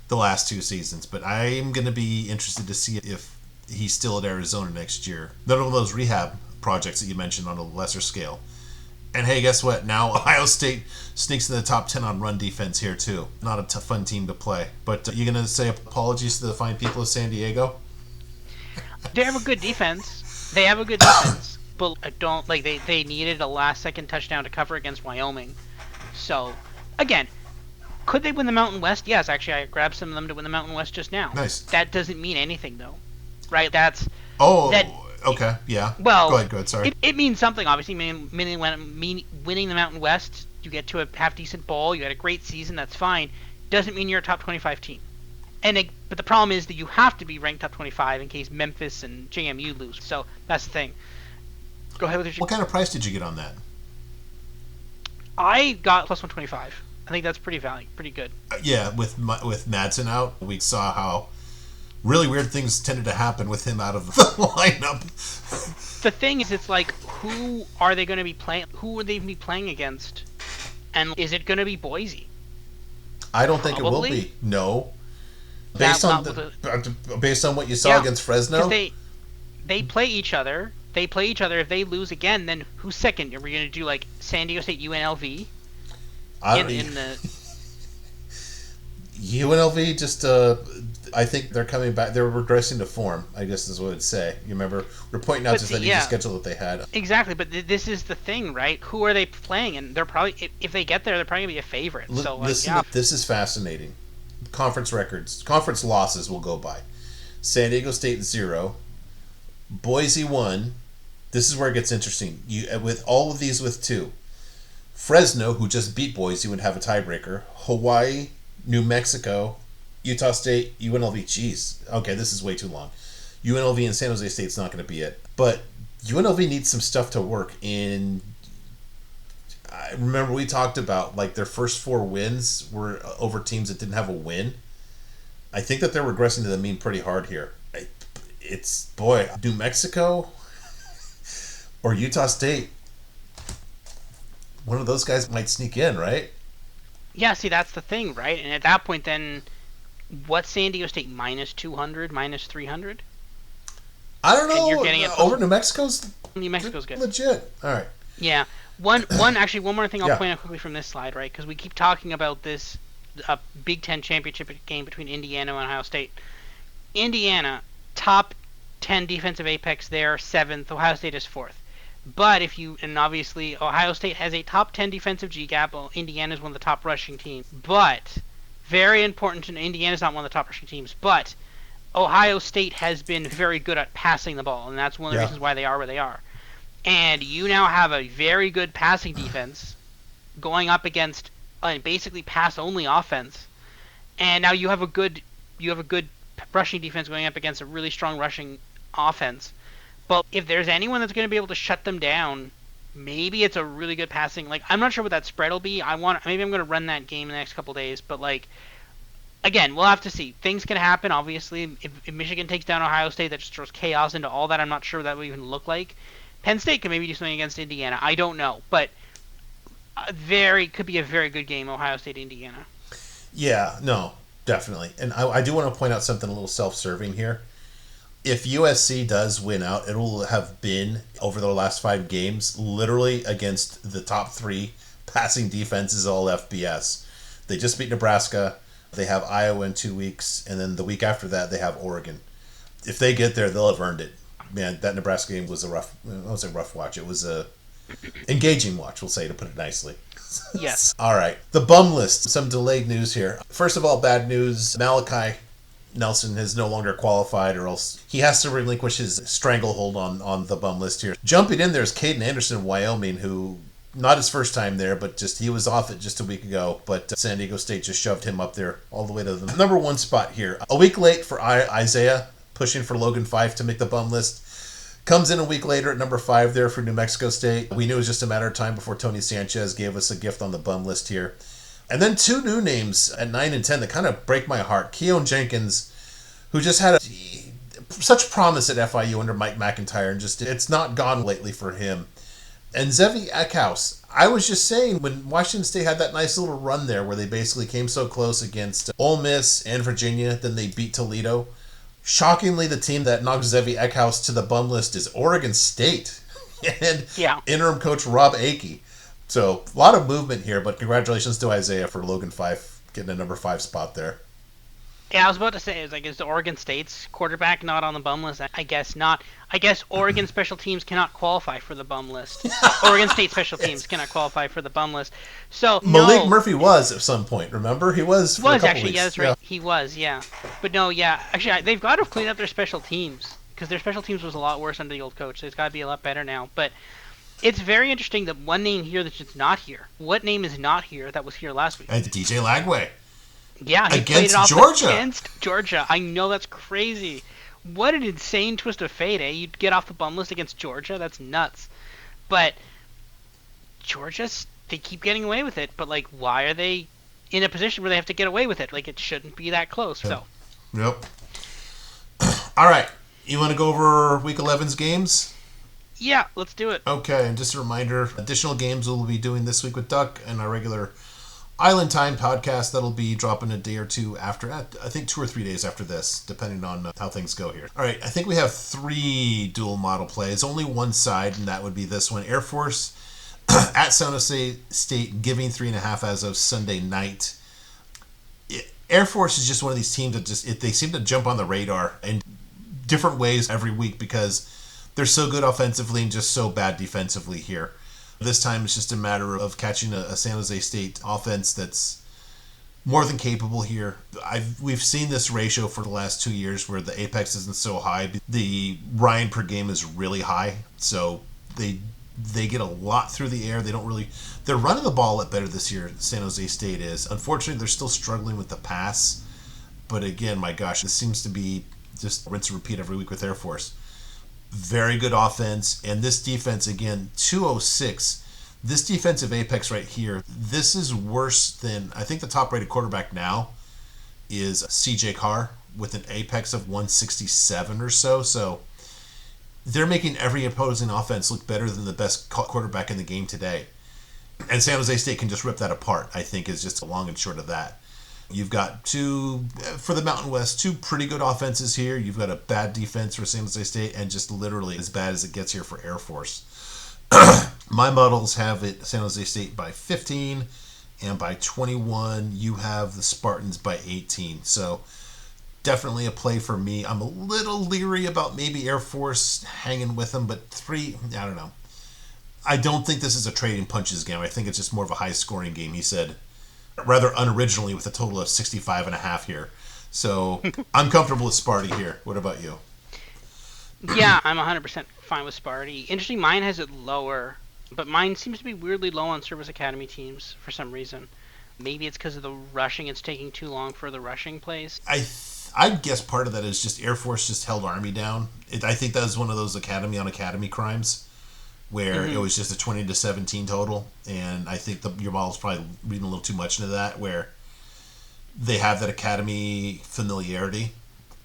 Speaker 1: the last 2 seasons. But I'm going to be interested to see if he's still at Arizona next year. None of those rehab projects that you mentioned on a lesser scale. And hey, guess what? Now Ohio State sneaks in the top 10 on run defense here, too. Not a fun team to play. But you going to say apologies to the fine people of San Diego?
Speaker 2: They have a good defense. But I don't like they needed a last-second touchdown to cover against Wyoming. So, again, could they win the Mountain West? Yes, actually, I grabbed some of them to win the Mountain West just now.
Speaker 1: Nice.
Speaker 2: That doesn't mean anything, though, right?
Speaker 1: Okay, yeah.
Speaker 2: Well,
Speaker 1: go ahead. Sorry.
Speaker 2: It means something, obviously. Winning the Mountain West, you get to a half-decent bowl. You had a great season. That's fine. Doesn't mean you're a top 25 team. But the problem is that you have to be ranked top 25 in case Memphis and JMU lose. So that's the thing. Go ahead with your.
Speaker 1: What kind of price did you get on that?
Speaker 2: I got plus 125. I think that's pretty good.
Speaker 1: Yeah, with Madsen out, we saw how really weird things tended to happen with him out of the lineup.
Speaker 2: The thing is, it's like, who are they going to be playing? Who would they be playing against? And is it going to be Boise?
Speaker 1: I don't think it will be. No. Based on what you saw against Fresno?
Speaker 2: They play each other. If they lose again, then who's second? Are we going to do like San Diego State UNLV?
Speaker 1: UNLV just I think they're coming back. They're regressing to form, I guess is what I'd say. You remember we're pointing out just that easy schedule that they had.
Speaker 2: Exactly, but this is the thing, right? Who are they playing? And they're probably, if they get there, they're probably going to be a favorite.
Speaker 1: This is fascinating. Conference records, conference losses will go by. San Diego State 0, Boise 1. This is where it gets interesting. You with all of these with 2. Fresno, who just beat Boise, would have a tiebreaker. Hawaii, New Mexico, Utah State, UNLV. Jeez. Okay, this is way too long. UNLV and San Jose State's not going to be it. But UNLV needs some stuff to work in. I remember we talked about like their first 4 wins were over teams that didn't have a win. I think that they're regressing to the mean pretty hard here. New Mexico or Utah State. One of those guys might sneak in, right?
Speaker 2: Yeah, see, that's the thing, right? And at that point, then, what's San Diego State, minus 200, minus 300?
Speaker 1: I don't know.
Speaker 2: And you're getting it
Speaker 1: over New Mexico's
Speaker 2: good.
Speaker 1: Legit. All right.
Speaker 2: Yeah. One more thing I'll point out quickly from this slide, right? Because we keep talking about this Big Ten championship game between Indiana and Ohio State. Indiana, top 10 defensive apex there, 7th. Ohio State is 4th. But and obviously Ohio State has a top 10 defensive G-gap. Well, Indiana is one of the top rushing teams. But, very important to Indiana's not one of the top rushing teams. But, Ohio State has been very good at passing the ball. And that's one of the reasons why they are where they are. And you now have a very good passing defense going up against basically pass-only offense. And now you have a good rushing defense going up against a really strong rushing offense. But if there's anyone that's going to be able to shut them down, maybe it's a really good passing. Like, I'm not sure what that spread will be. Maybe I'm going to run that game in the next couple of days. But like, again, we'll have to see. Things can happen. Obviously, if Michigan takes down Ohio State, that just throws chaos into all that. I'm not sure what that would even look like. Penn State can maybe do something against Indiana. I don't know, but could be a very good game, Ohio State Indiana.
Speaker 1: Yeah, no, definitely. And I do want to point out something a little self-serving here. If USC does win out, it will have been, over the last 5 games, literally against the top 3 passing defenses all FBS. They just beat Nebraska. They have Iowa in 2 weeks. And then the week after that, they have Oregon. If they get there, they'll have earned it. Man, that Nebraska game was I won't say rough watch. It was a engaging watch, we'll say, to put it nicely.
Speaker 2: Yes.
Speaker 1: All right. The bum list. Some delayed news here. First of all, bad news. Malachi Nelson has no longer qualified, or else he has to relinquish his stranglehold on the bum list here. Jumping in there is Caden Anderson of Wyoming, who, not his first time there, but just he was off it just a week ago. But San Diego State just shoved him up there all the way to the number one spot here. A week late for Isaiah, pushing for Logan Fife to make the bum list. Comes in a week later at number 5 there for New Mexico State. We knew it was just a matter of time before Tony Sanchez gave us a gift on the bum list here. And then 2 new names at 9 and 10 that kind of break my heart. Keon Jenkins, who just had such promise at FIU under Mike McIntyre, and just it's not gone lately for him. And Zevi Eckhouse, I was just saying, when Washington State had that nice little run there where they basically came so close against Ole Miss and Virginia, then they beat Toledo. Shockingly, the team that knocked Zevi Eckhouse to the bum list is Oregon State and interim coach Rob Akey. So, a lot of movement here, but congratulations to Isaiah for Logan Fife getting a number 5 spot there.
Speaker 2: Yeah, I was about to say, is Oregon State's quarterback not on the bum list? I guess not. I guess Oregon special teams cannot qualify for the bum list. Oregon State special teams cannot qualify for the bum list. So
Speaker 1: Malik Murphy was at some point, remember? He was for a couple
Speaker 2: actually,
Speaker 1: weeks.
Speaker 2: Yeah, that's right. Yeah. He was, yeah. But no, yeah. Actually, they've got to clean up their special teams, because their special teams was a lot worse under the old coach. So it's got to be a lot better now. But it's very interesting that one name here that's just not here. What name is not here that was here last week?
Speaker 1: And DJ Lagway.
Speaker 2: Yeah, he played it off against Georgia. I know, that's crazy. What an insane twist of fate, eh? You'd get off the bum list against Georgia? That's nuts. But Georgia, they keep getting away with it. But, like, why are they in a position where they have to get away with it? Like, it shouldn't be that close.
Speaker 1: Yep.
Speaker 2: So.
Speaker 1: Yep. All right. You want to go over Week 11's games?
Speaker 2: Yeah, let's do it.
Speaker 1: Okay, and just a reminder, additional games we'll be doing this week with Duck and our regular Island Time podcast that'll be dropping a day or two after, I think 2 or 3 days after this, depending on how things go here. All right, I think we have 3 dual model plays, only one side, and that would be this one. Air Force at San Jose State, giving 3.5 as of Sunday night. Air Force is just one of these teams that they seem to jump on the radar in different ways every week because they're so good offensively and just so bad defensively here. This time it's just a matter of catching a San Jose State offense that's more than capable here. We've seen this ratio for the last 2 years where the apex isn't so high. The Ryan per game is really high, so they get a lot through the air. They're running the ball a lot better this year, San Jose State is. Unfortunately, they're still struggling with the pass. But again, my gosh, this seems to be just rinse and repeat every week with Air Force. Very good offense, and this defense, again, 206. This defensive apex right here, this is worse than, I think the top-rated quarterback now is CJ Carr with an apex of 167 or so. So they're making every opposing offense look better than the best quarterback in the game today. And San Jose State can just rip that apart, I think, is just long and short of that. You've got for the Mountain West, 2 pretty good offenses here. You've got a bad defense for San Jose State and just literally as bad as it gets here for Air Force. My models have it San Jose State by 15, and by 21 you have the Spartans by 18. So definitely a play for me. I'm a little leery about maybe Air Force hanging with them, but 3, I don't know. I don't think this is a trading punches game. I think it's just more of a high-scoring game, he said, rather unoriginally, with a total of 65.5 here. So I'm comfortable with Sparty here. What about you?
Speaker 2: Yeah, I'm 100% fine with Sparty. Interesting, mine has it lower, but mine seems to be weirdly low on Service Academy teams for some reason. Maybe it's because of the rushing. It's taking too long for the rushing plays.
Speaker 1: I guess part of that is just Air Force just held Army down. I think that was one of those academy on academy crimes where it was just a 20-17 total, and I think your model's probably reading a little too much into that, where they have that academy familiarity.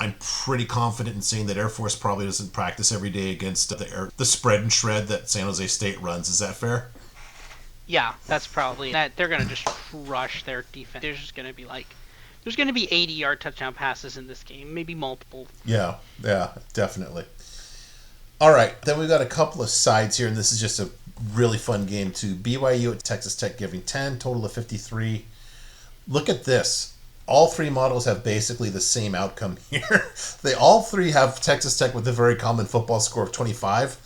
Speaker 1: I'm pretty confident in saying that Air Force probably doesn't practice every day against the spread and shred that San Jose State runs. Is that fair?
Speaker 2: Yeah, that's probably that. They're going to just crush their defense. There's just going to be there's going to be 80-yard touchdown passes in this game, maybe multiple.
Speaker 1: Yeah, definitely. All right, then we've got a couple of sides here, and this is just a really fun game too. BYU at Texas Tech giving 10, total of 53. Look at this. All 3 models have basically the same outcome here. They all 3 have Texas Tech with a very common football score of 25.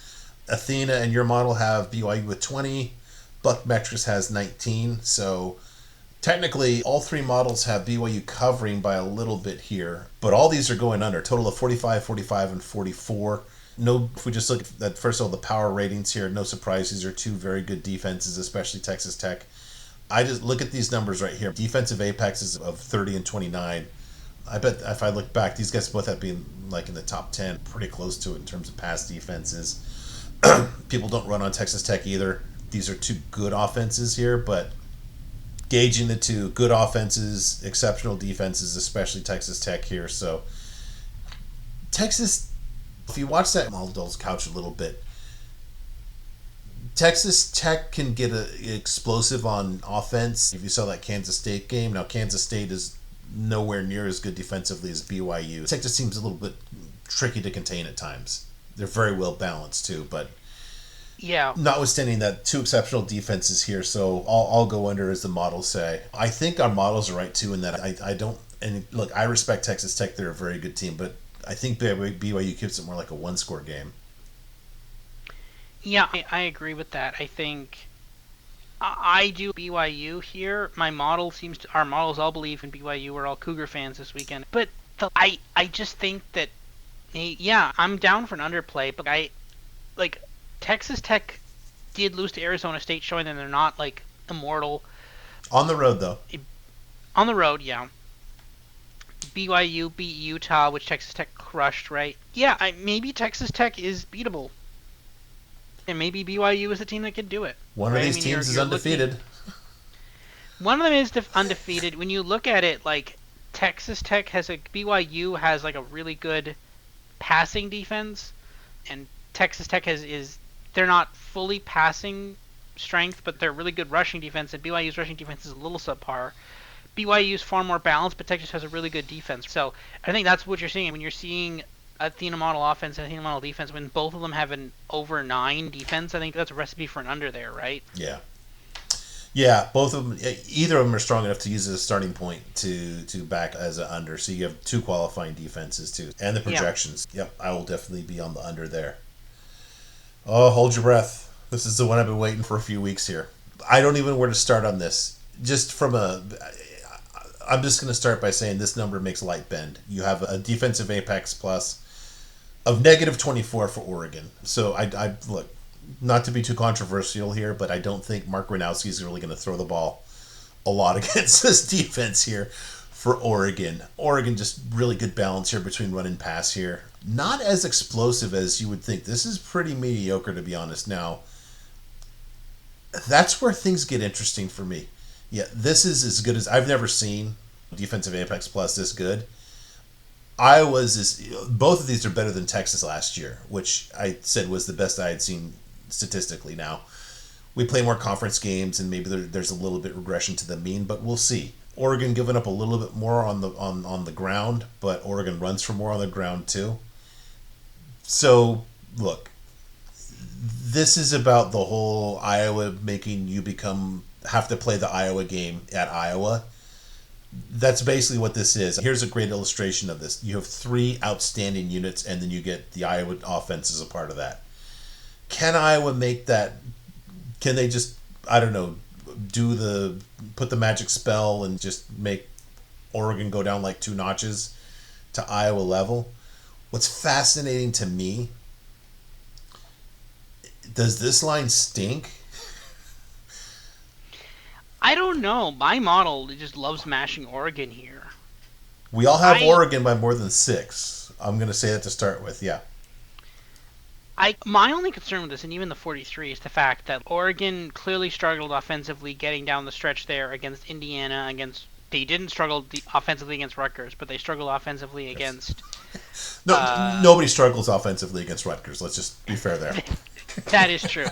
Speaker 1: Athena and your model have BYU with 20. BuckMetrics has 19. So technically, all three models have BYU covering by a little bit here, but all these are going under. Total of 45, 45, and 44. No, if we just look at, first of all, the power ratings here, no surprise. These are two very good defenses, especially Texas Tech. I just look at these numbers right here. Defensive apexes of 30 and 29. I bet if I look back, these guys both have been like in the top 10, pretty close to it in terms of pass defenses. People don't run on Texas Tech either. These are two good offenses here, but gauging the two, good offenses, exceptional defenses, especially Texas Tech here. So Texas, if you watch that Maldell's couch a little bit, Texas Tech can get explosive on offense. If you saw that Kansas State game, now Kansas State is nowhere near as good defensively as BYU. Tech just seems a little bit tricky to contain at times. They're very well balanced too, but
Speaker 2: yeah.
Speaker 1: Notwithstanding that, two exceptional defenses here, so I'll go under as the models say. I think our models are right too in that I don't, and look, I respect Texas Tech. They're a very good team, but I think BYU keeps it more like a one-score game.
Speaker 2: Yeah, I agree with that. I think I do BYU here. Our models all believe in BYU. We're all Cougar fans this weekend. But I just think that, yeah, I'm down for an underplay, but Texas Tech did lose to Arizona State, showing that they're not like immortal.
Speaker 1: On the road, though.
Speaker 2: On the road, yeah. BYU beat Utah, which Texas Tech crushed, right? Yeah, maybe Texas Tech is beatable. And maybe BYU is the team that could do it.
Speaker 1: One of these teams is undefeated.
Speaker 2: One of them is undefeated. When you look at it, like, Texas Tech BYU has like a really good passing defense, and Texas Tech they're not fully passing strength, but they're really good rushing defense, and BYU's rushing defense is a little subpar. BYU is far more balanced, but Texas has a really good defense. So I think that's what you're seeing. When you're seeing Athena model offense and Athena model defense, when both of them have an over 9 defense, I think that's a recipe for an under there, right?
Speaker 1: Yeah. Yeah, both of them, either of them are strong enough to use as a starting point to back as an under. So you have two qualifying defenses too. And the projections. Yeah. Yep, I will definitely be on the under there. Oh, hold your breath. This is the one I've been waiting for a few weeks here. I don't even know where to start on this. I'm just going to start by saying this number makes light bend. You have a defensive apex plus of negative 24 for Oregon. So I look, not to be too controversial here, but I don't think Mark Gronowski is really going to throw the ball a lot against this defense here for Oregon. Oregon just really good balance here between run and pass here. Not as explosive as you would think. This is pretty mediocre, to be honest. Now, that's where things get interesting for me. Yeah, this is as good as I've never seen defensive apex plus this good. Both of these are better than Texas last year, which I said was the best I had seen statistically. Now, we play more conference games, and maybe there's a little bit regression to the mean, but we'll see. Oregon giving up a little bit more on the ground, but Oregon runs for more on the ground too. So, look, this is about the whole Iowa making you have to play the Iowa game at Iowa. That's basically what this is. Here's a great illustration of this. You have 3 outstanding units, and then you get the Iowa offense as a part of that. Can Iowa make that? Can they just, I don't know, put the magic spell and just make Oregon go down like 2 notches to Iowa level? What's fascinating to me, does this line stink?
Speaker 2: I don't know. My model just loves mashing Oregon here.
Speaker 1: We all have Oregon by more than 6. I'm going to say that to start with, yeah.
Speaker 2: My only concern with this, and even the 43, is the fact that Oregon clearly struggled offensively getting down the stretch there against Indiana. They didn't struggle offensively against Rutgers, but they struggled offensively against...
Speaker 1: Nobody struggles offensively against Rutgers. Let's just be fair there.
Speaker 2: That is true.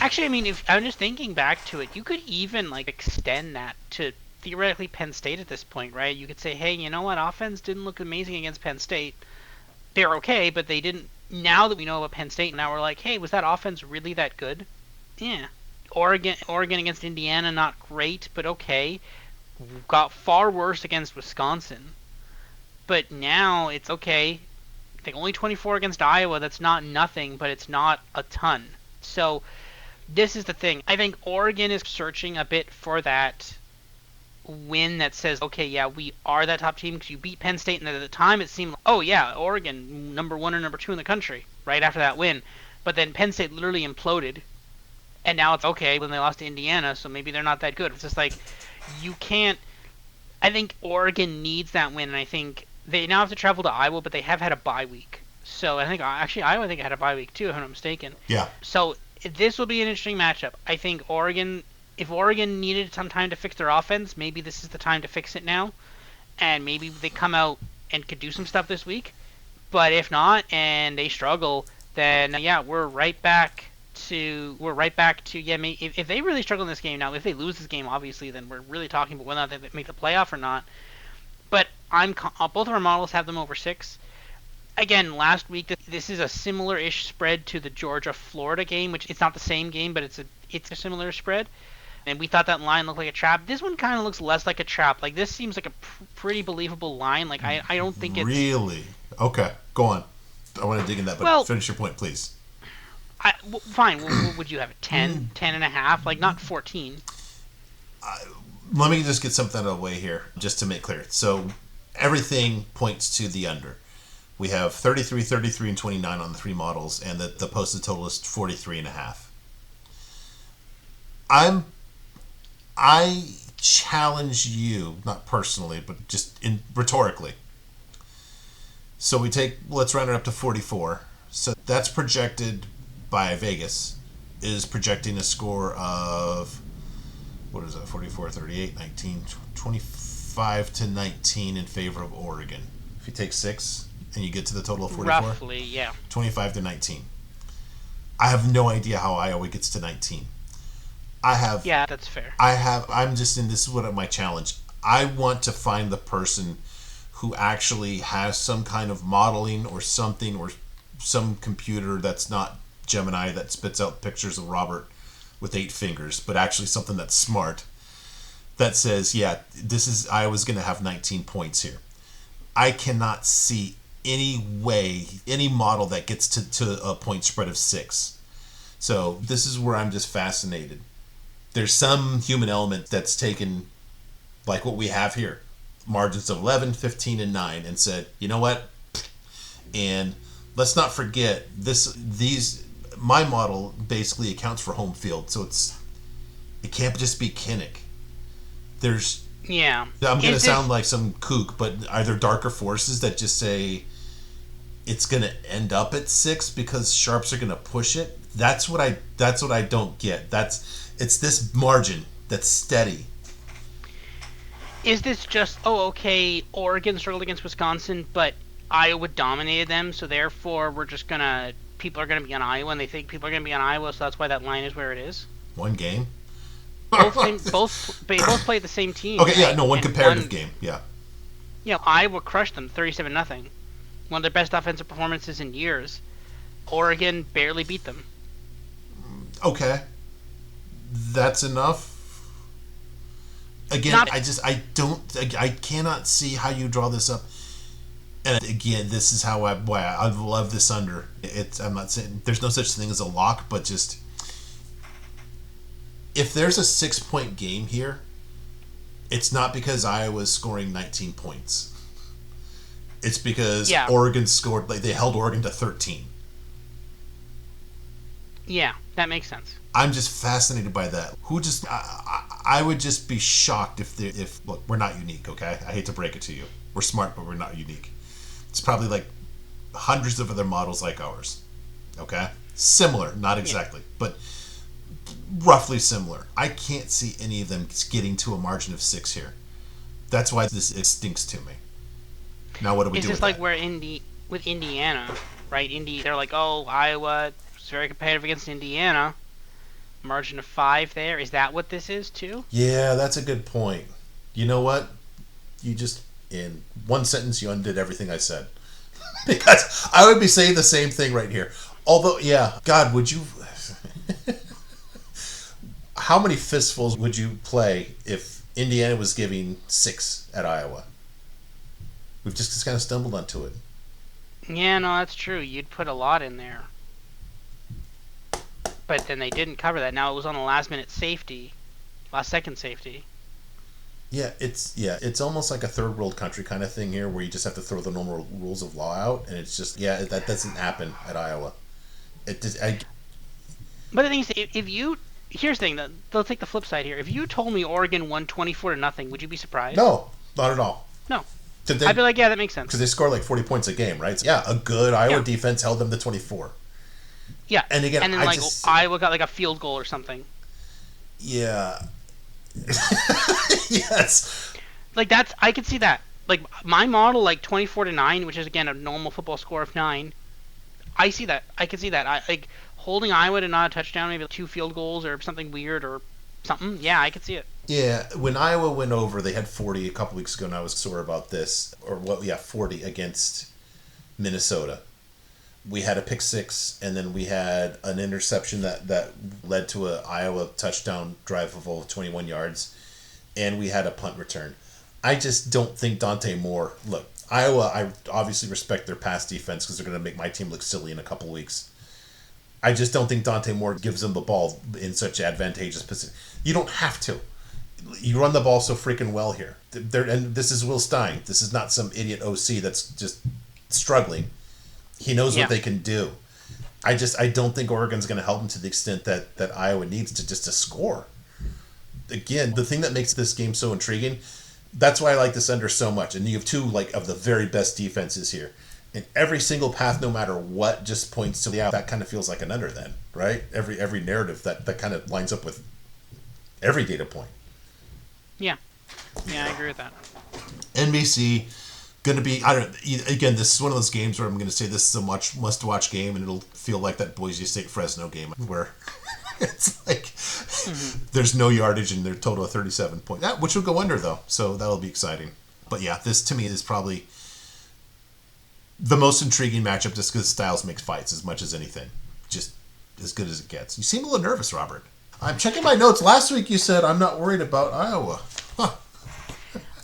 Speaker 2: Actually, I mean, if I'm just thinking back to it, you could even extend that to theoretically Penn State at this point, right? You could say, hey, you know what? Offense didn't look amazing against Penn State. They're okay, but they didn't. Now that we know about Penn State, now we're like, hey, was that offense really that good? Yeah. Oregon against Indiana, not great, but okay. Got far worse against Wisconsin. But now it's okay. I think only 24 against Iowa. That's not nothing, but it's not a ton. So This is the thing. I think Oregon is searching a bit for that win that says, okay, yeah, we are that top team because you beat Penn State, and at the time it seemed like, oh yeah, Oregon number 1 or number 2 in the country right after that win. But then Penn State literally imploded, and now it's okay when they lost to Indiana, so maybe they're not that good. It's just like you can't. I think Oregon needs that win, and I think they now have to travel to Iowa, but they have had a bye week. So I think actually Iowa, I think, had a bye week too, if I'm not mistaken.
Speaker 1: Yeah.
Speaker 2: So this will be an interesting matchup. I think Oregon, if Oregon needed some time to fix their offense, maybe this is the time to fix it now, and maybe they come out and could do some stuff this week. But if not, and they struggle, then yeah, we're right back to yeah. If they really struggle in this game now, if they lose this game, obviously, then we're really talking about whether or not they make the playoff or not. But both of our models have them over 6. Again, last week, this is a similar-ish spread to the Georgia-Florida game, which it's not the same game, but it's a similar spread. And we thought that line looked like a trap. This one kind of looks less like a trap. Like, this seems like a pretty believable line. Like, I don't think it's...
Speaker 1: Really? Okay, go on. I want to dig in that, but finish your point, please.
Speaker 2: Fine. What would you have? 10? 10 and a half? Like, not 14.
Speaker 1: Let me just get something out of the way here, just to make clear. So, everything points to the under. We have 33, 33, and 29 on the 3 models, and the posted total is 43 and a half. I challenge you, not personally, but just rhetorically. So let's round it up to 44. So that's projected by Vegas, is projecting a score of, what is that, 44, 38, 19, 25 to 19 in favor of Oregon. If you take 6 and you get to the total of 44?
Speaker 2: Roughly, yeah.
Speaker 1: 25 to 19. I have no idea how Iowa gets to 19.
Speaker 2: Yeah, that's fair.
Speaker 1: This is what my challenge. I want to find the person who actually has some kind of modeling or something, or some computer that's not Gemini that spits out pictures of Robert with 8 fingers, but actually something that's smart, that says, yeah, Iowa's going to have 19 points here. I cannot see any model that gets to a point spread of 6. So this is where I'm just fascinated. There's some human element that's taken, like what we have here, margins of 11, 15, and 9, and said, you know what? And let's not forget, my model basically accounts for home field, so it can't just be Kinnick.
Speaker 2: Yeah.
Speaker 1: I'm going to sound like some kook, but are there darker forces that just say it's going to end up at 6 because sharps are going to push it? That's what I don't get. It's this margin that's steady.
Speaker 2: Is this just, okay, Oregon struggled against Wisconsin, but Iowa dominated them, so therefore people are going to be on Iowa, and they think people are going to be on Iowa, so that's why that line is where it is?
Speaker 1: One game?
Speaker 2: both play the same team.
Speaker 1: Okay, yeah, no, one comparative game, yeah.
Speaker 2: Yeah, Iowa crushed them 37-0. One of their best offensive performances in years. Oregon barely beat them.
Speaker 1: Okay. That's enough. Again, I cannot see how you draw this up. And again, this is why I love this under. I'm not saying there's no such thing as a lock, but just if there's a 6-point game here, it's not because Iowa's scoring 19 points. It's because Oregon scored, they held Oregon to 13.
Speaker 2: Yeah, that makes sense.
Speaker 1: I'm just fascinated by that. I would just be shocked if look, we're not unique, okay? I hate to break it to you. We're smart, but we're not unique. It's probably like hundreds of other models like ours, okay? Similar, not exactly, but roughly similar. I can't see any of them getting to a margin of 6 here. That's why it stinks to me. Now what do we do with that?
Speaker 2: Is this like where with Indiana, right? They're like, Iowa is very competitive against Indiana. Margin of 5 there. Is that what this is too?
Speaker 1: Yeah, that's a good point. You know what? You just, in one sentence, you undid everything I said. Because I would be saying the same thing right here. Although, yeah, God, would you... How many fistfuls would you play if Indiana was giving 6 at Iowa? We've just kind of stumbled onto it.
Speaker 2: Yeah, no, that's true. You'd put a lot in there. But then they didn't cover that. Now it was on a last second safety.
Speaker 1: Yeah, it's almost like a third world country kind of thing here, where you just have to throw the normal rules of law out, and it's just that doesn't happen at Iowa. It just
Speaker 2: But the thing is, if you here's the thing, they'll take the flip side here. If you told me Oregon won 24-0, would you be surprised?
Speaker 1: No, not at all.
Speaker 2: No. I'd be like, yeah, that makes sense.
Speaker 1: Because they score like 40 points a game, right? So, a good Iowa defense held them to 24.
Speaker 2: Yeah.
Speaker 1: And again,
Speaker 2: then Iowa got like a field goal or something.
Speaker 1: Yeah. Yes.
Speaker 2: Like I could see that. Like my model, like 24-9, which is again a normal football score of 9. I see that. I can see that. I like holding Iowa to not a touchdown, maybe 2 field goals or something weird or something. Yeah, I could see it.
Speaker 1: Yeah, when Iowa went over, they had 40 a couple weeks ago, and I was sore about this. 40 against Minnesota. We had a pick six, and then we had an interception that led to a Iowa touchdown drive of over 21 yards, and we had a punt return. I just don't think Dante Moore... Look, Iowa, I obviously respect their pass defense because they're going to make my team look silly in a couple weeks. I just don't think Dante Moore gives them the ball in such advantageous position. You don't have to. You run the ball so freaking well here. And this is Will Stein. This is not some idiot OC that's just struggling. He knows what they can do. I don't think Oregon's going to help him to the extent that Iowa needs to score. Again, the thing that makes this game so intriguing, that's why I like this under so much. And you have two of the very best defenses here. And every single path, no matter what, just points to the out. That kind of feels like an under then, right? Every narrative that kind of lines up with every data point.
Speaker 2: Yeah, I agree with that.
Speaker 1: NBC going to be, again, this is one of those games where I'm going to say this is a much must-watch game, and it'll feel like that Boise State-Fresno game where it's like there's no yardage and they're total of 37 points, which will go under, though, so that'll be exciting. But yeah, this to me is probably the most intriguing matchup just because Styles makes fights as much as anything. Just as good as it gets. You seem a little nervous, Robert. I'm checking my notes. Last week you said I'm not worried about Iowa. Huh.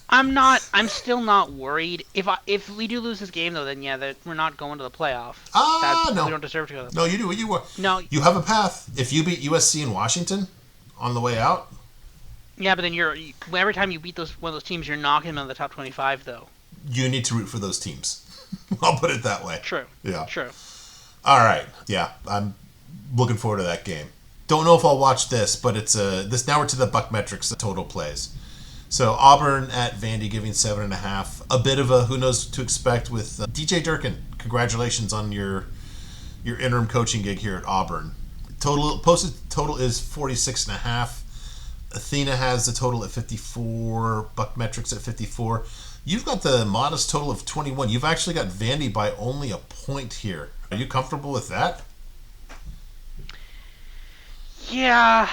Speaker 2: I'm still not worried. If we do lose this game, though, then that we're not going to the playoff.
Speaker 1: No.
Speaker 2: We don't deserve to go to the playoff.
Speaker 1: No, you do. You have a path. If you beat USC and Washington on the way out.
Speaker 2: Yeah, but then every time you beat one of those teams, you're knocking them in the top 25, though.
Speaker 1: You need to root for those teams. I'll put it that way.
Speaker 2: True.
Speaker 1: Yeah.
Speaker 2: True.
Speaker 1: All right. Yeah, I'm looking forward to that game. Don't know if I'll watch this, but it's this. Now we're to the BuckMetrics total plays. So Auburn at Vandy giving 7.5. A bit of a who knows what to expect with DJ Durkin. Congratulations on your interim coaching gig here at Auburn. Posted total is 46.5. Athena has the total at 54. BuckMetrics at 54. You've got the modest total of 21. You've actually got Vandy by only a point here. Are you comfortable with that?
Speaker 2: Yeah,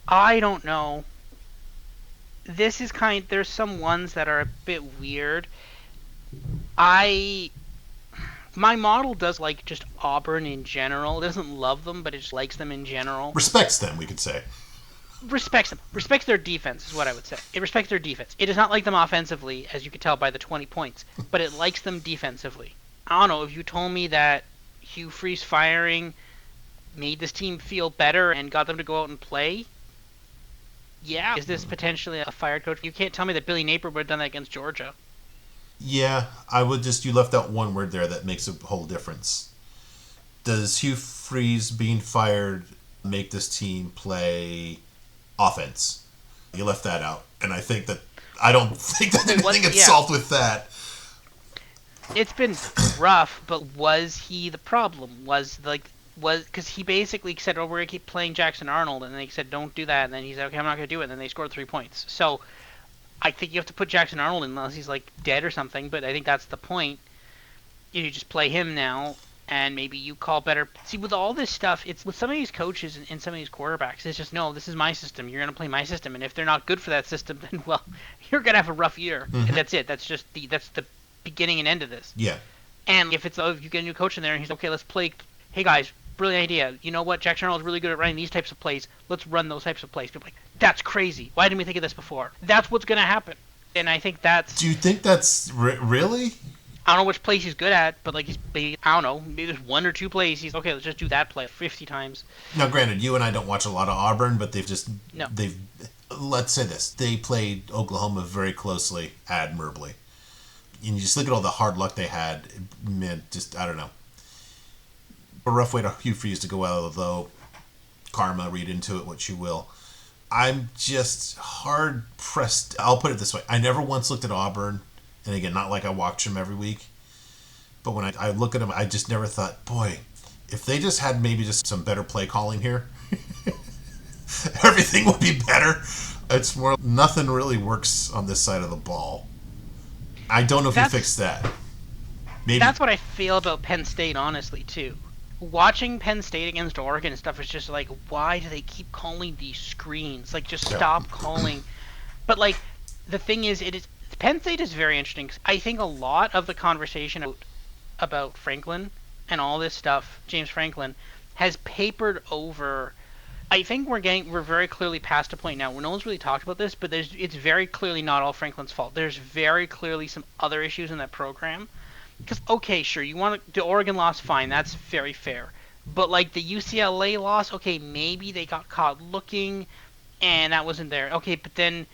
Speaker 2: I don't know. This is there's some ones that are a bit weird. My model does like just Auburn in general. It doesn't love them, but it just likes them in general.
Speaker 1: Respects them, we could say.
Speaker 2: Respects them. Respects their defense is what I would say. It respects their defense. It does not like them offensively, as you could tell by the 20 points, but it likes them defensively. I don't know, if you told me that Hugh Freeze firing made this team feel better and got them to go out and play, yeah. Is this potentially a fired coach? You can't tell me that Billy Napier would have done that against Georgia.
Speaker 1: Yeah, I would you left out one word there that makes a whole difference. Does Hugh Freeze being fired make this team play offense? You left that out, and I don't think that anything gets solved with that.
Speaker 2: It's been rough, but was he the problem? Was because he basically said, we're going to keep playing Jackson Arnold, and they said, don't do that, and then he said, okay, I'm not going to do it, and then they scored 3 points. So I think you have to put Jackson Arnold in unless he's dead or something, but I think that's the point. You just play him now, and maybe you call better. See, with all this stuff, it's with some of these coaches and some of these quarterbacks, it's just, no, this is my system. You're going to play my system, and if they're not good for that system, then, well, you're going to have a rough year, and that's it. That's just that's the beginning and end of this.
Speaker 1: Yeah.
Speaker 2: And if you get a new coach in there, and he's okay, let's play. Hey guys, brilliant idea. You know what? Jackson Arnold's really good at running these types of plays. Let's run those types of plays. People are like, that's crazy. Why didn't we think of this before? That's what's going to happen. And I think that's...
Speaker 1: Do you think that's really?
Speaker 2: I don't know which place he's good at, but like he's maybe, I don't know, maybe there's one or two plays he's okay. Let's just do that play 50 times.
Speaker 1: Now, granted, you and I don't watch a lot of Auburn, but
Speaker 2: No,
Speaker 1: they've let's say this, they played Oklahoma very closely, admirably. And you just look at all the hard luck they had, man. Just I don't know, a rough way to Hugh to go out, although karma, read into it what you will. I'm just hard pressed. I'll put it this way: I never once looked at Auburn, and again, not like I watch them every week, but when I look at them, I just never thought, boy, if they just had maybe just some better play calling here, everything would be better. It's more nothing really works on this side of the ball. I don't know if you fixed that. Maybe
Speaker 2: that's what I feel about Penn State, honestly, too. Watching Penn State against Oregon and stuff is just like, why do they keep calling these screens? Like, just stop calling. But like, the thing is, Penn State is very interesting. I think a lot of the conversation about Franklin and all this stuff, James Franklin, has papered over. I think we're very clearly past a point now where no one's really talked about this, but it's very clearly not all Franklin's fault. There's very clearly some other issues in that program. Because, okay, sure, you want the Oregon loss, fine, that's very fair. But like the UCLA loss, okay, maybe they got caught looking, and that wasn't there. Okay, but then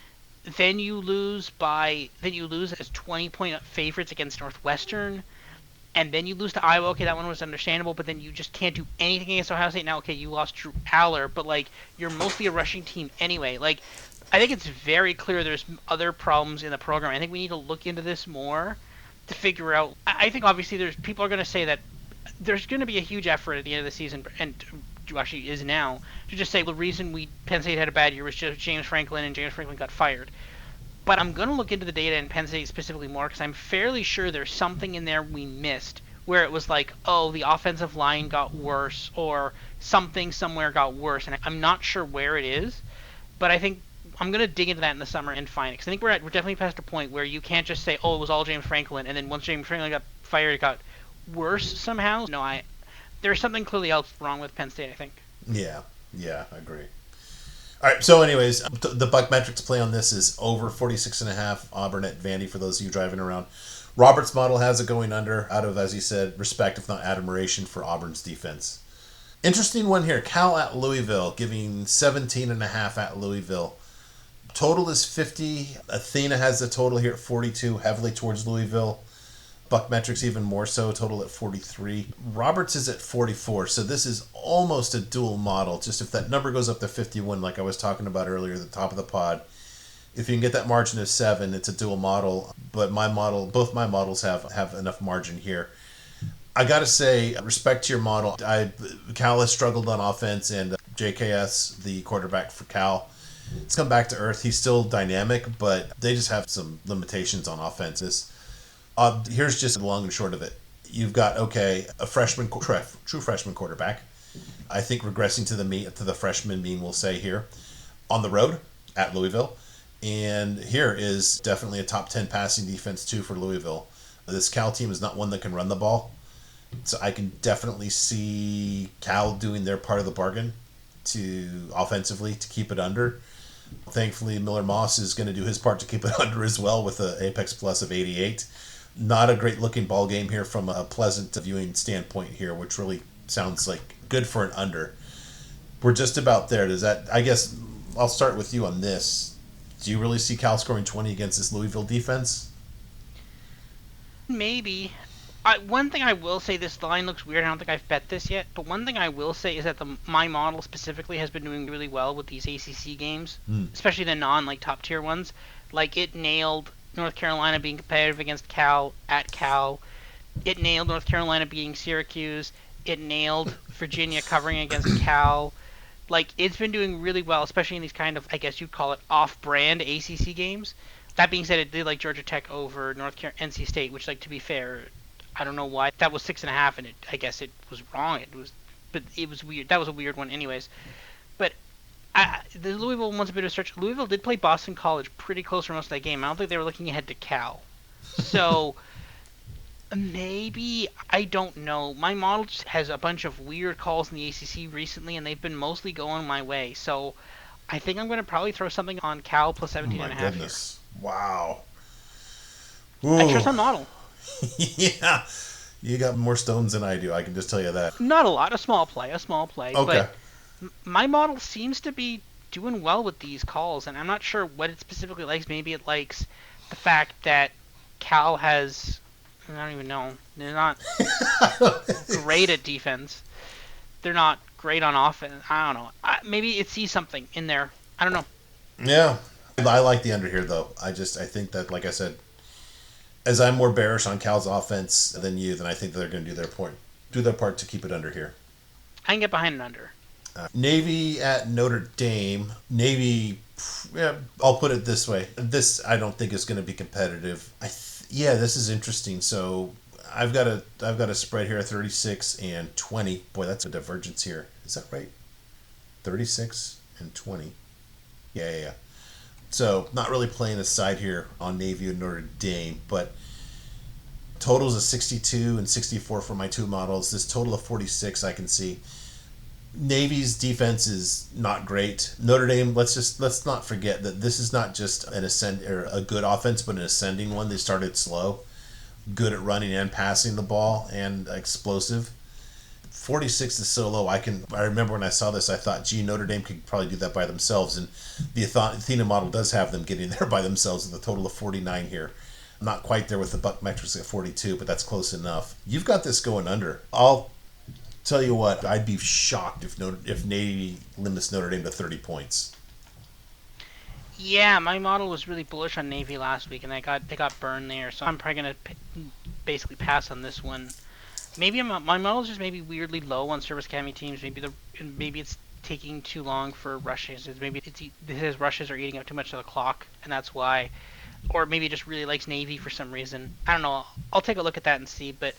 Speaker 2: you lose as 20-point favorites against Northwestern, and then you lose to Iowa. Okay, that one was understandable, but then you just can't do anything against Ohio State. Now, okay, you lost Drew Aller, but like you're mostly a rushing team anyway. Like, I think it's very clear there's other problems in the program. I think we need to look into this more to figure out. I think obviously there's people are going to say that there's going to be a huge effort at the end of the season, and actually is now, to just say the reason Penn State had a bad year was just James Franklin, and James Franklin got fired. But I'm going to look into the data in Penn State specifically more, because I'm fairly sure there's something in there we missed where it was like, oh, the offensive line got worse, or something somewhere got worse, and I'm not sure where it is, but I think I'm going to dig into that in the summer and find it, because I think we're definitely past a point where you can't just say, oh, it was all James Franklin, and then once James Franklin got fired, it got worse somehow. No, there's something clearly else wrong with Penn State, I think.
Speaker 1: Yeah, I agree. All right, so anyways, the BuckMetrics play on this is over 46.5, Auburn at Vandy for those of you driving around. Robert's model has it going under out of, as you said, respect, if not admiration, for Auburn's defense. Interesting one here. Cal at Louisville, giving 17.5 at Louisville. Total is 50. Athena has the total here at 42, heavily towards Louisville. BuckMetrics even more so, total at 43. Roberts is at 44, so this is almost a dual model. Just if that number goes up to 51, like I was talking about earlier at the top of the pod, if you can get that margin of 7, it's a dual model. But both my models have enough margin here. I got to say, respect to your model. Cal has struggled on offense, and JKS, the quarterback for Cal, it's come back to earth. He's still dynamic, but they just have some limitations on offenses. Here's just the long and short of it. You've got, okay, a true freshman quarterback. I think regressing to the freshman mean, we'll say here, on the road at Louisville. And here is definitely a top 10 passing defense, too, for Louisville. This Cal team is not one that can run the ball. So I can definitely see Cal doing their part of the bargain offensively to keep it under. Thankfully, Miller Moss is going to do his part to keep it under as well with an Apex Plus of 88. Not a great looking ball game here from a pleasant viewing standpoint here, which really sounds like good for an under. We're just about there. I guess I'll start with you on this. Do you really see Cal scoring 20 against this Louisville defense?
Speaker 2: Maybe. One thing I will say, this line looks weird. I don't think I've bet this yet. But one thing I will say is that my model specifically has been doing really well with these ACC games, especially the top tier ones. Like, it nailed North Carolina being competitive against Cal at Cal. It nailed North Carolina beating Syracuse. It nailed Virginia covering against Cal. Like, it's been doing really well, especially in these kind of, I guess you'd call it, off-brand ACC games. That being said, it did like Georgia Tech over NC State, which, like, to be fair, I don't know why. That was 6.5, and I guess it was wrong. But it was weird. That was a weird one anyways. But the Louisville one's a bit of a stretch. Louisville did play Boston College pretty close for most of that game. I don't think they were looking ahead to Cal. So maybe, I don't know. My model just has a bunch of weird calls in the ACC recently, and they've been mostly going my way. So I think I'm going to probably throw something on Cal plus 17.5 here.
Speaker 1: Wow.
Speaker 2: Ooh. I trust my model.
Speaker 1: Yeah, you got more stones than I do. I can just tell you that.
Speaker 2: Not a lot, a small play,
Speaker 1: Okay.
Speaker 2: but my model seems to be doing well with these calls, and I'm not sure what it specifically likes. Maybe it likes the fact that Cal has, I don't even know, they're not great at defense. They're not great on offense. I don't know. Maybe it sees something in there. I don't know.
Speaker 1: Yeah. I like the under here, though. I think that, like I said, as I'm more bearish on Cal's offense than you, then I think that they're going to do their part to keep it under here.
Speaker 2: I can get behind an under.
Speaker 1: Navy at Notre Dame. Navy, yeah, I'll put it this way. This I don't think is going to be competitive. Yeah, this is interesting. So I've got a spread here, 36 and 20. Boy, that's a divergence here. Is that right? 36 and 20. Yeah. So not really playing a side here on Navy and Notre Dame, but totals of 62 and 64 for my two models. This total of 46 I can see. Navy's defense is not great. Notre Dame, let's not forget that this is not just a good offense, but an ascending one. They started slow, good at running and passing the ball, and explosive. 46 is so low. I remember when I saw this, I thought, gee, Notre Dame could probably do that by themselves, and the Athena model does have them getting there by themselves with a total of 49 here. I'm not quite there with the BuckMetrics at 42, but that's close enough. You've got this going under. I'll tell you what, I'd be shocked if Navy limits Notre Dame to 30 points.
Speaker 2: Yeah, my model was really bullish on Navy last week, and they got burned there. So I'm probably gonna basically pass on this one. Maybe my model's just maybe weirdly low on Service Academy teams. Maybe it's taking too long for rushes. Maybe his rushes are eating up too much of the clock, and that's why. Or maybe it just really likes Navy for some reason. I don't know. I'll take a look at that and see, but.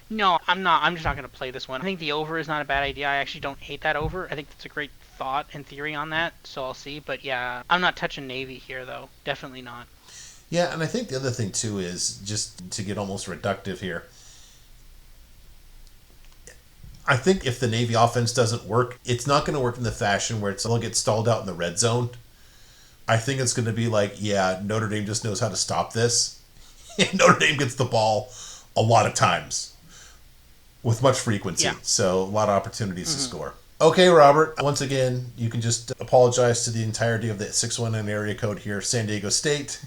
Speaker 2: No, I'm not. I'm just not going to play this one. I think the over is not a bad idea. I actually don't hate that over. I think that's a great thought and theory on that, so I'll see. But yeah, I'm not touching Navy here, though. Definitely not.
Speaker 1: Yeah, and I think the other thing, too, is just to get almost reductive here. I think if the Navy offense doesn't work, it's not going to work in the fashion where it'll get stalled out in the red zone. I think it's going to be like, yeah, Notre Dame just knows how to stop this. And Notre Dame gets the ball a lot of times. With much frequency, yeah. So a lot of opportunities to score. Okay, Robert, once again, you can just apologize to the entirety of the 619 area code here, San Diego State.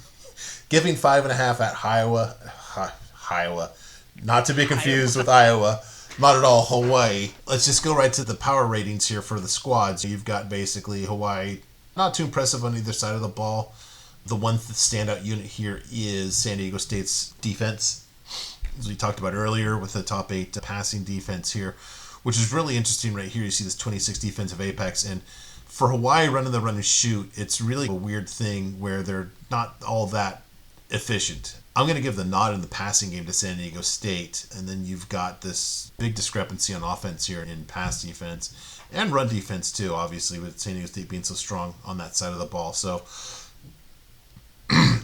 Speaker 1: Giving 5.5 at Iowa. Not to be confused with Iowa. Not at all, Hawaii. Let's just go right to the power ratings here for the squads. You've got basically Hawaii, not too impressive on either side of the ball. The one standout unit here is San Diego State's defense. As we talked about earlier with the top 8 passing defense here, which is really interesting right here. You see this 26 defensive apex, and for Hawaii running the run and shoot, it's really a weird thing where they're not all that efficient. I'm going to give the nod in the passing game to San Diego State, and then you've got this big discrepancy on offense here in pass defense and run defense too, obviously, with San Diego State being so strong on that side of the ball. So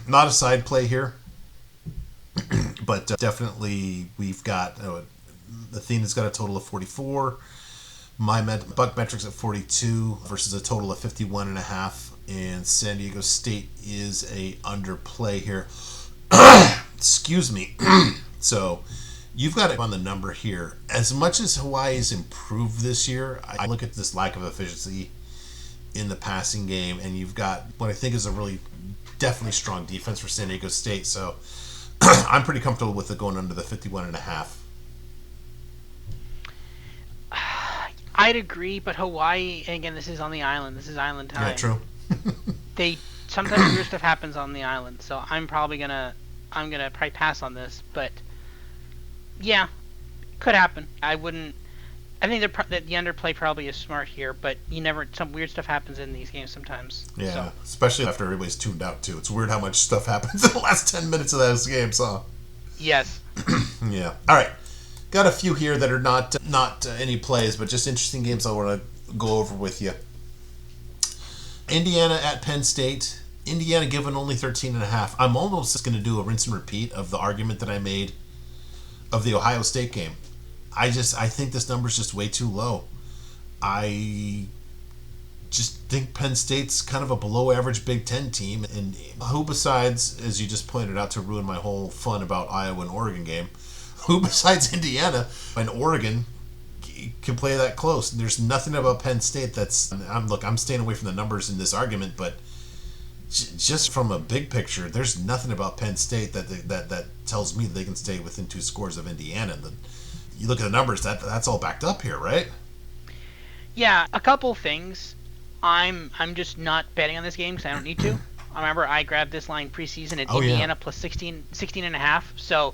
Speaker 1: not a side play here. But definitely we've got Athena's got a total of 44. My BuckMetrics at 42 versus a total of 51.5, and San Diego State is a underplay here. Excuse me. So you've got it on the number here. As much as Hawaii's improved this year, I look at this lack of efficiency in the passing game, and you've got what I think is a really definitely strong defense for San Diego State. So I'm pretty comfortable with it going under the 51.5.
Speaker 2: I'd agree, but Hawaii, and again, this is on the island. This is island time.
Speaker 1: Yeah, true.
Speaker 2: Sometimes weird stuff happens on the island, so I'm gonna pass on this. But yeah, could happen. I think that the underplay probably is smart here, but some weird stuff happens in these games sometimes.
Speaker 1: Yeah,
Speaker 2: so.
Speaker 1: Especially after everybody's tuned out too. It's weird how much stuff happens in the last 10 minutes of those games, huh?
Speaker 2: Yes.
Speaker 1: Yeah. All right. Got a few here that are not any plays, but just interesting games I want to go over with you. Indiana at Penn State. Indiana given only 13.5. I'm almost just going to do a rinse and repeat of the argument that I made of the Ohio State game. I think this number is just way too low. I just think Penn State's kind of a below average Big Ten team. And who besides, as you just pointed out to ruin my whole fun about Iowa and Oregon game, who besides Indiana and Oregon can play that close? There's nothing about Penn State that's... I'm staying away from the numbers in this argument, but just from a big picture, there's nothing about Penn State that tells me they can stay within 2 scores of Indiana. You look at the numbers, that's all backed up here, right?
Speaker 2: Yeah, a couple things. I'm just not betting on this game because I don't need to. I remember I grabbed this line preseason at Indiana plus 16 and a half. So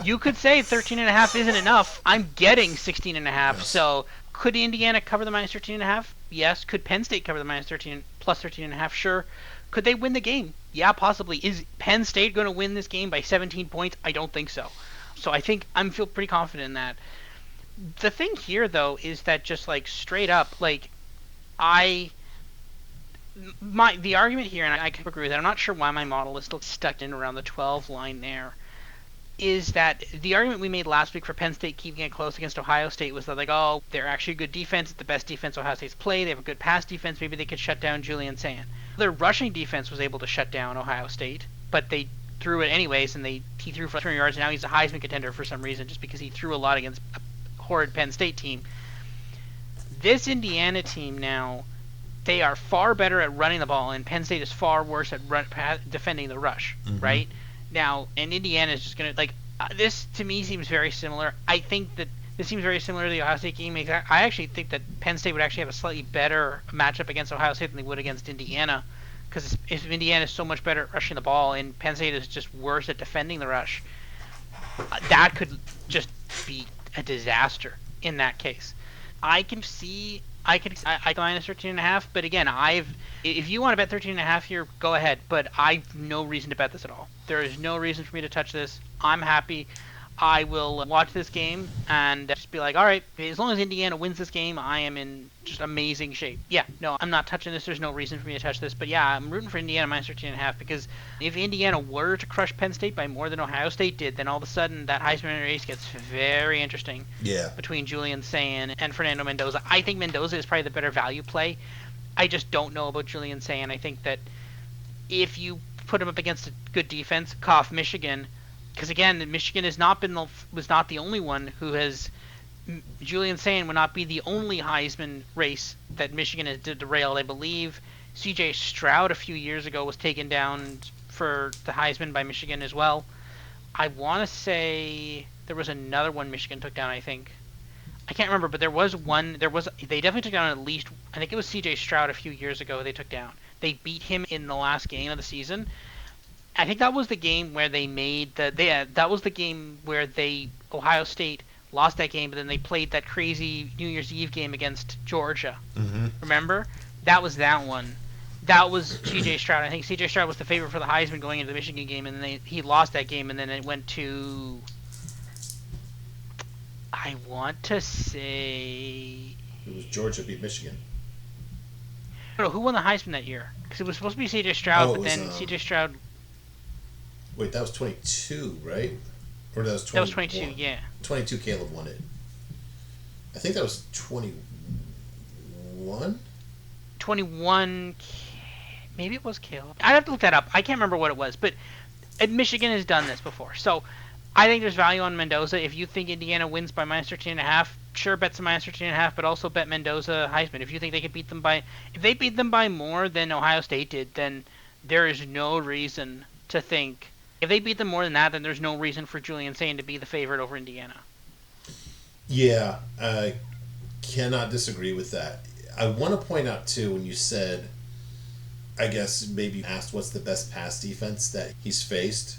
Speaker 2: you could say 13 and a half isn't enough. I'm getting 16 and a half. Yes. So could Indiana cover the minus 13 and a half? Yes. Could Penn State cover the minus 13 plus 13 and a half? Sure. Could they win the game? Yeah, possibly. Is Penn State going to win this game by 17 points? I don't think so. So I think I feel pretty confident in that. The thing here, though, is that just like straight up, like the argument here, and I can agree with that. I'm not sure why my model is still stuck in around the 12 line there. Is that the argument we made last week for Penn State keeping it close against Ohio State was that, like, oh, they're actually a good defense. It's the best defense Ohio State's played. They have a good pass defense. Maybe they could shut down Julian Sand. Their rushing defense was able to shut down Ohio State, but they threw it anyways, and he threw for 300 yards, and now he's a Heisman contender for some reason, just because he threw a lot against a horrid Penn State team. This Indiana team now, they are far better at running the ball, and Penn State is far worse at defending the rush, right? Now, and Indiana is just going to, like, this to me seems very similar. I think that this seems very similar to the Ohio State game. I actually think that Penn State would actually have a slightly better matchup against Ohio State than they would against Indiana, because if Indiana is so much better at rushing the ball and Penn State is just worse at defending the rush, that could just be a disaster in that case. I minus 13 and a half, but again, if you want to bet 13 and a half here, go ahead, but I've no reason to bet this at all. There is no reason for me to touch this. I'm happy. I will watch this game and just be like, all right, as long as Indiana wins this game, I am in just amazing shape. Yeah, no, I'm not touching this. There's no reason for me to touch this. But yeah, I'm rooting for Indiana minus 13.5 because if Indiana were to crush Penn State by more than Ohio State did, then all of a sudden that Heisman race gets very interesting.
Speaker 1: Yeah.
Speaker 2: Between Julian Sayin and Fernando Mendoza. I think Mendoza is probably the better value play. I just don't know about Julian Sayin. I think that if you put him up against a good defense, cough Michigan, because again, Michigan was not the only one who has. Julian Sayin would not be the only Heisman race that Michigan has derailed. I believe C.J. Stroud a few years ago was taken down for the Heisman by Michigan as well. I want to say there was another one Michigan took down. I think I can't remember, but there was one. They definitely took down at least. I think it was C.J. Stroud a few years ago. They took down. They beat him in the last game of the season. I think that was the game where they made that was the game where Ohio State lost that game, but then they played that crazy New Year's Eve game against Georgia. Mm-hmm. Remember? That was that one. That was C.J. Stroud. I think C.J. Stroud was the favorite for the Heisman going into the Michigan game, and then he lost that game, and then it went to, I want to say,
Speaker 1: it was Georgia beat Michigan.
Speaker 2: No, who won the Heisman that year? Because it was supposed to be C.J. Stroud, but then C.J. Stroud.
Speaker 1: Wait, that was 22, right? Or that was 21? That was
Speaker 2: 22, yeah.
Speaker 1: 22, Caleb won it. I think that was 21?
Speaker 2: 21, maybe it was Caleb. I'd have to look that up. I can't remember what it was, but Michigan has done this before. So I think there's value on Mendoza. If you think Indiana wins by minus 13.5, sure, bet some minus 13.5, but also bet Mendoza Heisman. If you think they could beat them if they beat them by more than Ohio State did, then there is no reason to think. If they beat them more than that, then there's no reason for Julian Sayin to be the favorite over Indiana.
Speaker 1: Yeah, I cannot disagree with that. I want to point out, too, when you said, I guess maybe asked what's the best pass defense that he's faced,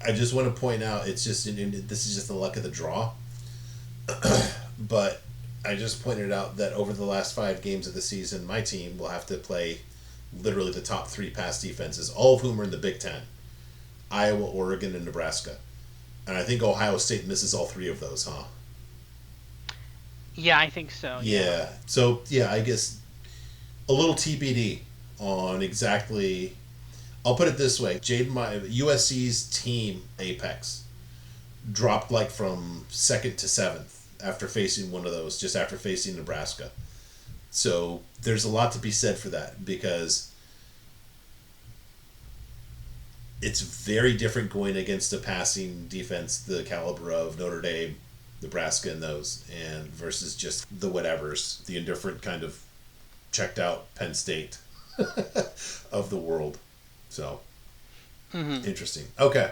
Speaker 1: I just want to point out this is just the luck of the draw. But I just pointed out that over the last 5 games of the season, my team will have to play literally the top 3 pass defenses, all of whom are in the Big Ten. Iowa, Oregon, and Nebraska. And I think Ohio State misses all 3 of those, huh?
Speaker 2: Yeah, I think so.
Speaker 1: Yeah. So, yeah, I guess a little TBD on exactly... I'll put it this way. USC's team apex dropped from 2nd to 7th after facing one of those, just after facing Nebraska. So there's a lot to be said for that, because it's very different going against a passing defense the caliber of Notre Dame, Nebraska, and those, and versus just the whatevers, the indifferent kind of checked out Penn State of the world. So interesting. Okay.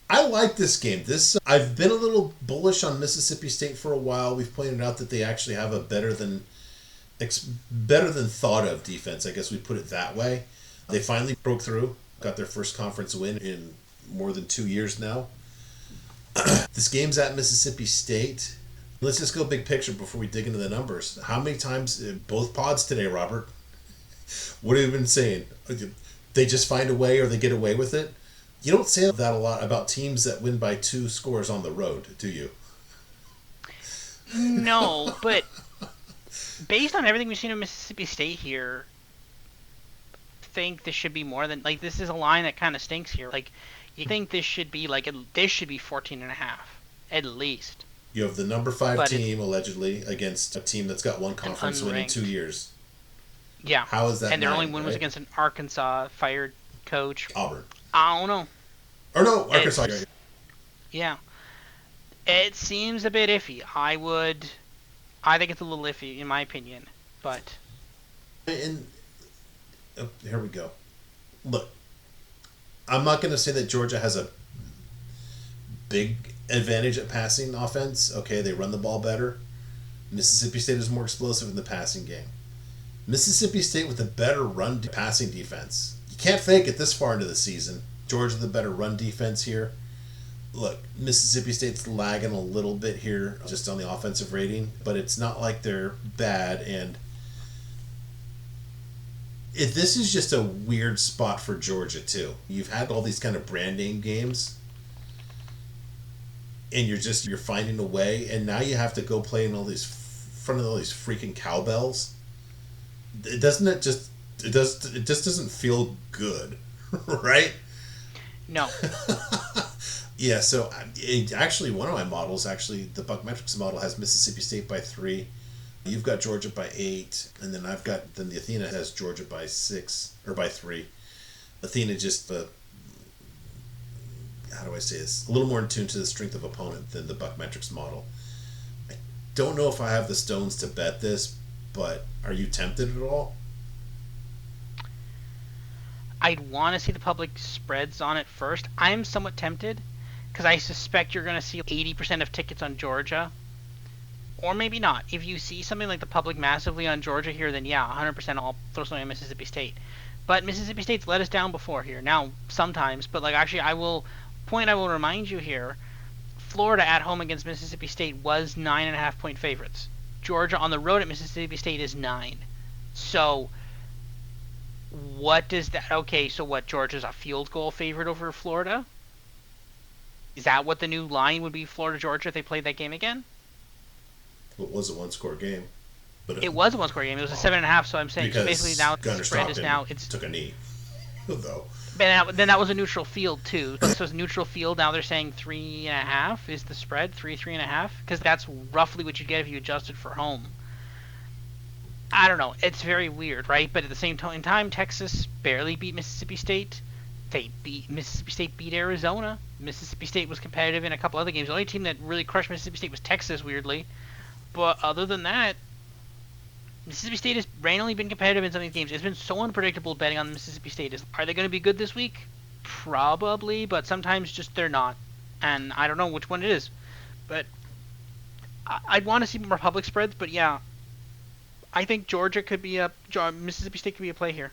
Speaker 1: I like this game. I've been a little bullish on Mississippi State for a while. We've pointed out that they actually have a better than thought of defense. I guess we put it that way. They finally broke through, got their first conference win in more than 2 years now. This game's at Mississippi State. Let's just go big picture before we dig into the numbers. How many times in both pods today, Robert? What have you been saying? They just find a way, or they get away with it? You don't say that a lot about teams that win by 2 scores on the road, do you?
Speaker 2: No, but based on everything we've seen of Mississippi State here, I think this should be more than, like, this is a line that kind of stinks here. Like, you think this should be 14.5 at least.
Speaker 1: You have the number 5 team allegedly against a team that's got one conference win in 2 years.
Speaker 2: Yeah.
Speaker 1: How is that?
Speaker 2: And their only win was against an Arkansas fired coach.
Speaker 1: Auburn.
Speaker 2: I don't know.
Speaker 1: Or no, Arkansas.
Speaker 2: Yeah. It seems a bit iffy. I think it's a little iffy in my opinion, but.
Speaker 1: And here we go. Look, I'm not going to say that Georgia has a big advantage at passing offense. Okay, they run the ball better. Mississippi State is more explosive in the passing game. Mississippi State with a better passing defense. You can't fake it this far into the season. Georgia the better run defense here. Look, Mississippi State's lagging a little bit here just on the offensive rating, but it's not like they're bad. And this is just a weird spot for Georgia too. You've had all these kind of brand name games, and you're finding a way, and now you have to go play in front of all these freaking cowbells. It just doesn't feel good, right?
Speaker 2: No.
Speaker 1: Yeah, so actually one of my models, the BuckMetrics model, has Mississippi State by 3. You've got Georgia by 8, and then the Athena has Georgia by 6 or by 3. Athena just how do I say this? A little more in tune to the strength of opponent than the BuckMetrics model. I don't know if I have the stones to bet this, but are you tempted at all?
Speaker 2: I'd want to see the public spreads on it first. I'm somewhat tempted because I suspect you're going to see 80% of tickets on Georgia. Or maybe not. If you see something like the public massively on Georgia here, then yeah, 100% I'll throw something on Mississippi State. But Mississippi State's let us down before here. Now, sometimes, but I will remind you here, Florida at home against Mississippi State was 9.5 point favorites. Georgia on the road at Mississippi State is 9. So what does that... Okay, so what, Georgia's a field goal favorite over Florida? Is that what the new line would be, Florida-Georgia, if they played that game again?
Speaker 1: Well, it was a one-score game. But
Speaker 2: it was a one-score game. It was a 7.5, so I'm saying so basically now the spread is now...
Speaker 1: took a knee, though.
Speaker 2: But then that was a neutral field, too. So it's a neutral field. Now they're saying 3.5 is the spread, 3.5? Because that's roughly what you get if you adjusted for home. I don't know. It's very weird, right? But at the same time, Texas barely beat Mississippi State. Mississippi State beat Arizona. Mississippi State was competitive in a couple other games. The only team that really crushed Mississippi State was Texas, weirdly. But other than that, Mississippi State has randomly been competitive in some of these games. It's been so unpredictable betting on Mississippi State. Are they going to be good this week? Probably, but sometimes just they're not. And I don't know which one it is. But I'd want to see more public spreads, but yeah. I think Mississippi State could be a play here.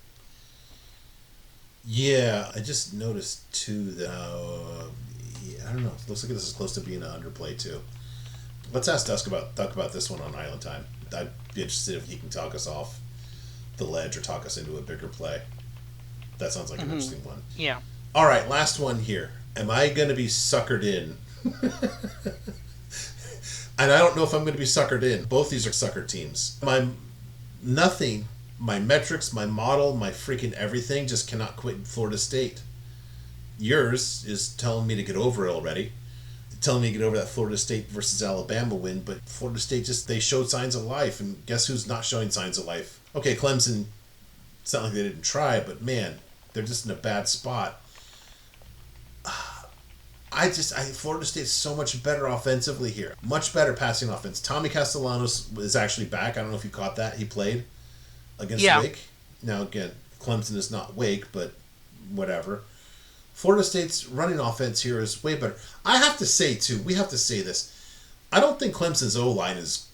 Speaker 1: Yeah, I just noticed too that I don't know. It looks like this is close to being an underplay too. Let's ask Duck about this one on Island Time. I'd be interested if he can talk us off the ledge or talk us into a bigger play. That sounds like an interesting one.
Speaker 2: Yeah.
Speaker 1: All right, last one here. Am I going to be suckered in? And I don't know if I'm going to be suckered in. Both these are sucker teams. My metrics, my model, my freaking everything just cannot quit Florida State. Yours is telling me to get over it already. telling me to get over that Florida State versus Alabama win, but Florida State they showed signs of life, and guess who's not showing signs of life? Okay, Clemson, it's not like they didn't try, but man, they're just in a bad spot. Florida State's so much better offensively here. Much better passing offense. Tommy Castellanos is actually back. I don't know if you caught that. He played against Wake. Now, again, Clemson is not Wake, but whatever. Florida State's running offense here is way better. I have to say, too, we have to say this. I don't think Clemson's O-line is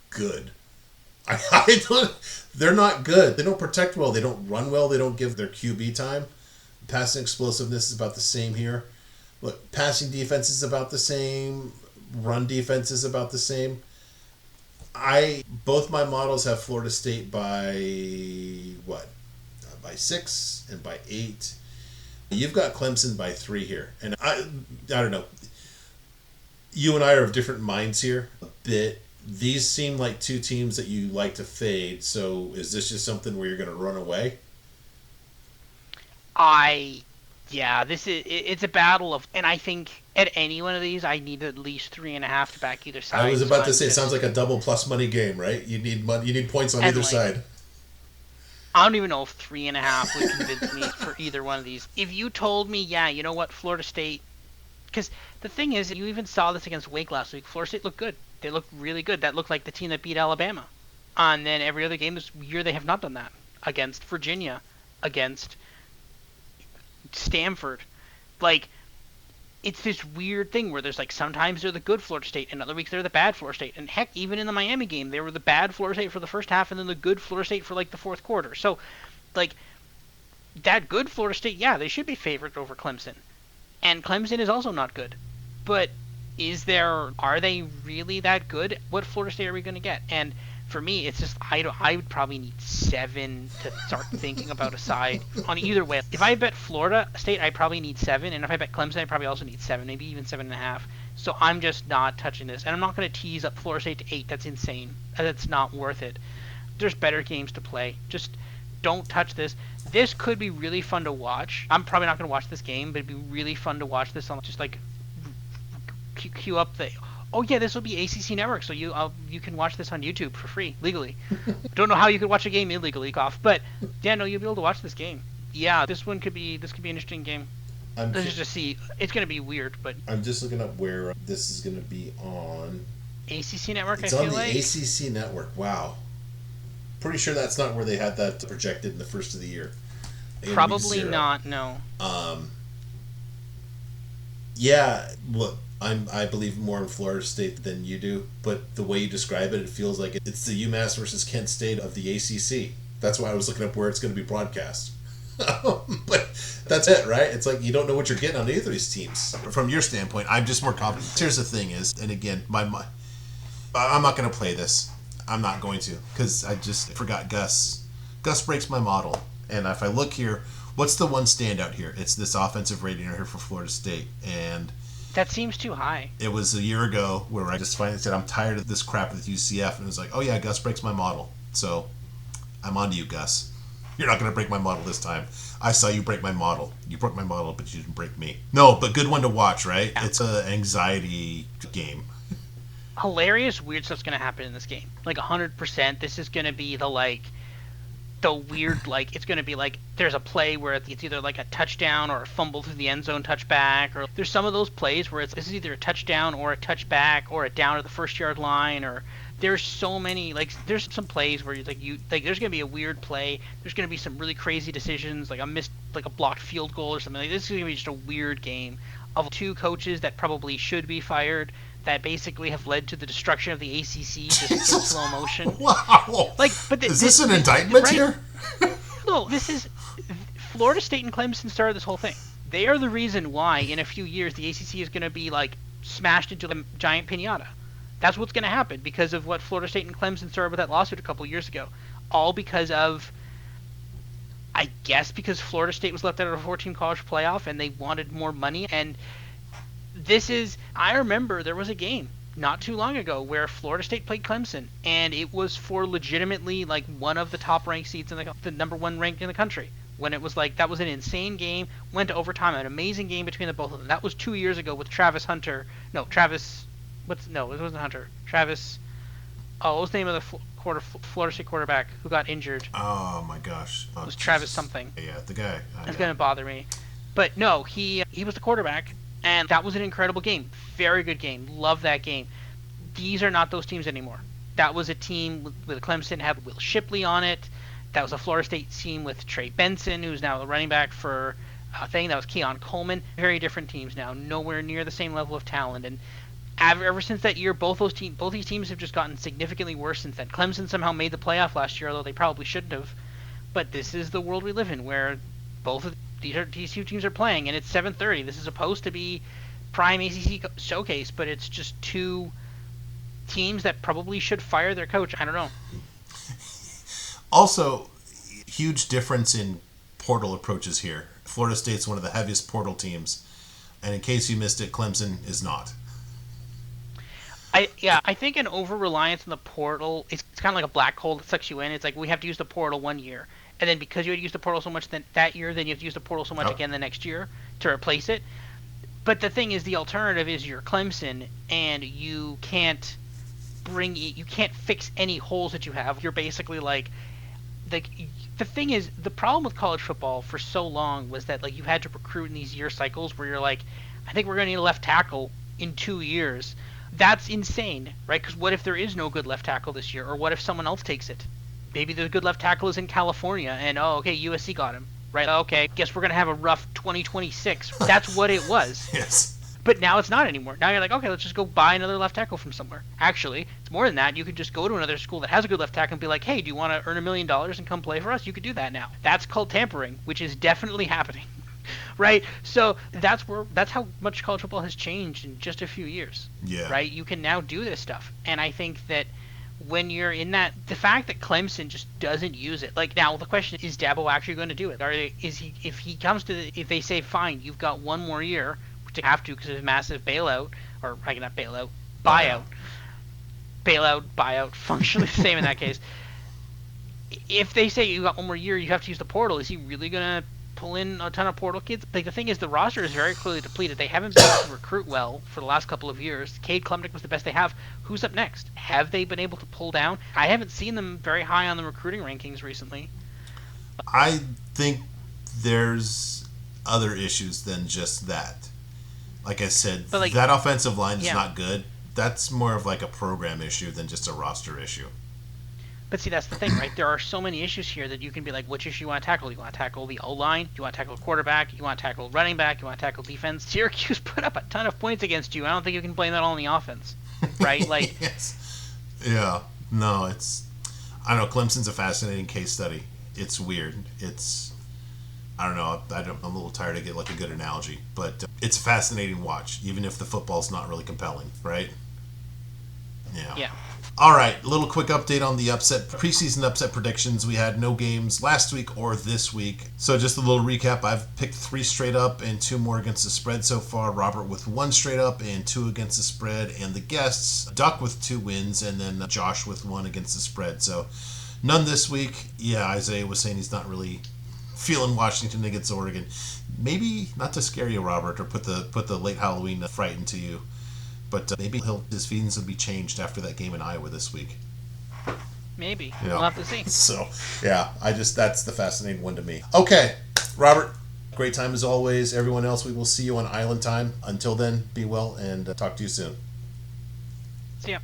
Speaker 1: good. They're not good. They don't protect well. They don't run well. They don't give their QB time. Passing explosiveness is about the same here. Look, passing defense is about the same. Run defense is about the same. Both my models have Florida State by what? By 6 and by 8. You've got Clemson by 3 here. And I don't know. You and I are of different minds here a bit. These seem like two teams that you like to fade. So is this just something where you're going to run away?
Speaker 2: It's a battle of, and I think at any one of these, I need at least 3.5 to back either side.
Speaker 1: I was about to say, it sounds like a double plus money game, right? You need money, you need points on either side.
Speaker 2: I don't even know if 3.5 would convince me for either one of these. If you told me, you know what, Florida State, because the thing is, you even saw this against Wake last week. Florida State looked good. They looked really good. That looked like the team that beat Alabama. And then every other game this year, they have not done that. Against Virginia, against Stanford. Like, it's this weird thing where there's sometimes they're the good Florida State and other weeks they're the bad Florida State. And heck, even in the Miami game, they were the bad Florida State for the first half and then the good Florida State for the fourth quarter. So that good Florida State, they should be favored over Clemson. And Clemson is also not good. But are they really that good? What Florida State are we going to get? And for me, it's just I would probably need 7 to start thinking about a side on either way. If I bet Florida State, I probably need 7, and if I bet Clemson, I probably also need 7, maybe even 7.5. So I'm just not touching this, and I'm not going to tease up Florida State to 8. That's insane. That's not worth it. There's better games to play. Just don't touch this. This could be really fun to watch. I'm probably not going to watch this game, but it'd be really fun to watch this on just queue up the. Oh yeah, this will be ACC Network, so you can watch this on YouTube for free legally. Don't know how you could watch a game illegally, but you'll be able to watch this game. Yeah, this could be an interesting game. Let's just see. It's gonna be weird, but
Speaker 1: I'm just looking up where this is gonna be on.
Speaker 2: ACC Network.
Speaker 1: It's on the ACC Network. Wow. Pretty sure that's not where they had that projected in the first of the year.
Speaker 2: Probably not. No.
Speaker 1: Yeah. Look. I believe more in Florida State than you do, but the way you describe it, it feels like it's the UMass versus Kent State of the ACC. That's why I was looking up where it's going to be broadcast. But that's it, right? It's like you don't know what you're getting on either of these teams. From your standpoint, I'm just more confident. Here's the thing is, and again, I'm not going to play this. I'm not going to, because I just forgot Gus. Gus breaks my model. And if I look here, what's the one standout here? It's this offensive rating right here for Florida State. And
Speaker 2: that seems too high.
Speaker 1: It was a year ago where I just finally said, I'm tired of this crap with UCF. And it was like, oh yeah, Gus breaks my model. So I'm on to you, Gus. You're not going to break my model this time. I saw you break my model. You broke my model, but you didn't break me. No, but good one to watch, right? Yeah. It's an anxiety game.
Speaker 2: Hilarious, weird stuff's going to happen in this game. 100%. This is going to be the weird, it's going to be there's a play where it's either a touchdown or a fumble through the end zone touchback, or there's some of those plays where this is either a touchdown or a touchback or a down to the 1-yard line, or there's so many, there's some plays where there's going to be a weird play, there's going to be some really crazy decisions, a missed, a blocked field goal or something. This is going to be just a weird game of 2 coaches that probably should be fired, that basically have led to the destruction of the ACC just in slow motion.
Speaker 1: Wow! Is this an indictment here?
Speaker 2: No, this is Florida State and Clemson started this whole thing. They are the reason why in a few years the ACC is going to be smashed into a giant piñata. That's what's going to happen because of what Florida State and Clemson started with that lawsuit a couple years ago. All because of, I guess, because Florida State was left out of a 14 college playoff and they wanted more money. And I remember there was a game not too long ago where Florida State played Clemson, and it was for legitimately one of the top ranked seeds in the number 1 ranked in the country. when it was like that was an insane game, went to overtime, an amazing game between the both of them. That was 2 years ago with Travis Hunter. No, Travis. No, it wasn't Hunter. Travis. Oh, what was the name of the Florida State quarterback who got injured?
Speaker 1: Oh my gosh.
Speaker 2: It was Travis something.
Speaker 1: Yeah, the guy.
Speaker 2: It's gonna bother me. But no, he was the quarterback, and that was an incredible game. Very good game. Love that game. These are not those teams anymore. That was a team with Clemson had Will Shipley on it. That was a Florida State team with Trey Benson, who's now the running back for a thing. That was Keon Coleman. Very different teams now. Nowhere near the same level of talent. And ever since that year, both these teams have just gotten significantly worse since then. Clemson somehow made the playoff last year, although they probably shouldn't have. But this is the world we live in, where both of these two teams are playing, and it's 7:30. This is supposed to be prime ACC showcase, but it's just two teams that probably should fire their coach. I don't know.
Speaker 1: Also, huge difference in portal approaches here. Florida State's one of the heaviest portal teams, and in case you missed it, Clemson is not.
Speaker 2: I think an over-reliance on the portal, it's kind of like a black hole that sucks you in. It's like we have to use the portal 1 year, and then because you had to use the portal so much that year, then you have to use the portal so much again the next year to replace it. But the thing is, the alternative is you're Clemson, and you can't fix any holes that you have. You're basically like the thing is, the problem with college football for so long was that like you had to recruit in these year cycles where you're like, I think we're going to need a left tackle in 2 years. That's insane, right? Because what if there is no good left tackle this year, or what if someone else takes it? Maybe the good left tackle is in California, and USC got him, right? Okay, guess we're going to have a rough 2026. That's what it was.
Speaker 1: Yes.
Speaker 2: But now it's not anymore. Now you're like, okay, let's just go buy another left tackle from somewhere. Actually, it's more than that. You could just go to another school that has a good left tackle and be like, hey, do you want to earn $1 million and come play for us? You could do that now. That's called tampering, which is definitely happening, right? So that's how much college football has changed in just a few years.
Speaker 1: Yeah.
Speaker 2: Right? You can now do this stuff, and I think that when you're in that, the fact that Clemson just doesn't use it, like now the question is Dabo actually going to do it? If they say fine, you've got 1 more year. To have to because of his massive bailout, or not bailout, buyout, functionally the same in that case. If they say you got 1 more year, you have to use the portal. Is he really gonna pull in a ton of portal kids? Like the thing is, the roster is very clearly depleted. They haven't been able to recruit well for the last couple of years. Cade Klubnik was the best they have. Who's up next? Have they been able to pull down? I haven't seen them very high on the recruiting rankings recently.
Speaker 1: I think there's other issues than just that. Like I said, that offensive line is not good. That's more of like a program issue than just a roster issue.
Speaker 2: But see, that's the thing, right? There are so many issues here that you can be like, which issue you want to tackle? You want to tackle the O-line? You want to tackle quarterback? You want to tackle running back? You want to tackle defense? Syracuse put up a ton of points against you. I don't think you can blame that all on the offense, right? Like,
Speaker 1: yes. Yeah. No, I don't know. Clemson's a fascinating case study. It's weird. I don't know. I'm a little tired to get like a good analogy, but it's a fascinating watch, even if the football's not really compelling, right? Yeah.
Speaker 2: Yeah.
Speaker 1: All right, a little quick update on the preseason upset predictions. We had no games last week or this week. So just a little recap. I've picked 3 straight up and 2 more against the spread so far. Robert with 1 straight up and 2 against the spread. And the guests, Duck with 2 wins, and then Josh with 1 against the spread. So none this week. Yeah, Isaiah was saying he's not really feeling Washington against Oregon. Maybe not to scare you, Robert, or put the late Halloween fright into you, but maybe his feelings will be changed after that game in Iowa this week.
Speaker 2: Maybe.
Speaker 1: Yeah.
Speaker 2: We'll have to see.
Speaker 1: So, yeah, that's the fascinating one to me. Okay, Robert, great time as always. Everyone else, we will see you on Island Time. Until then, be well, and talk to you soon.
Speaker 2: See ya.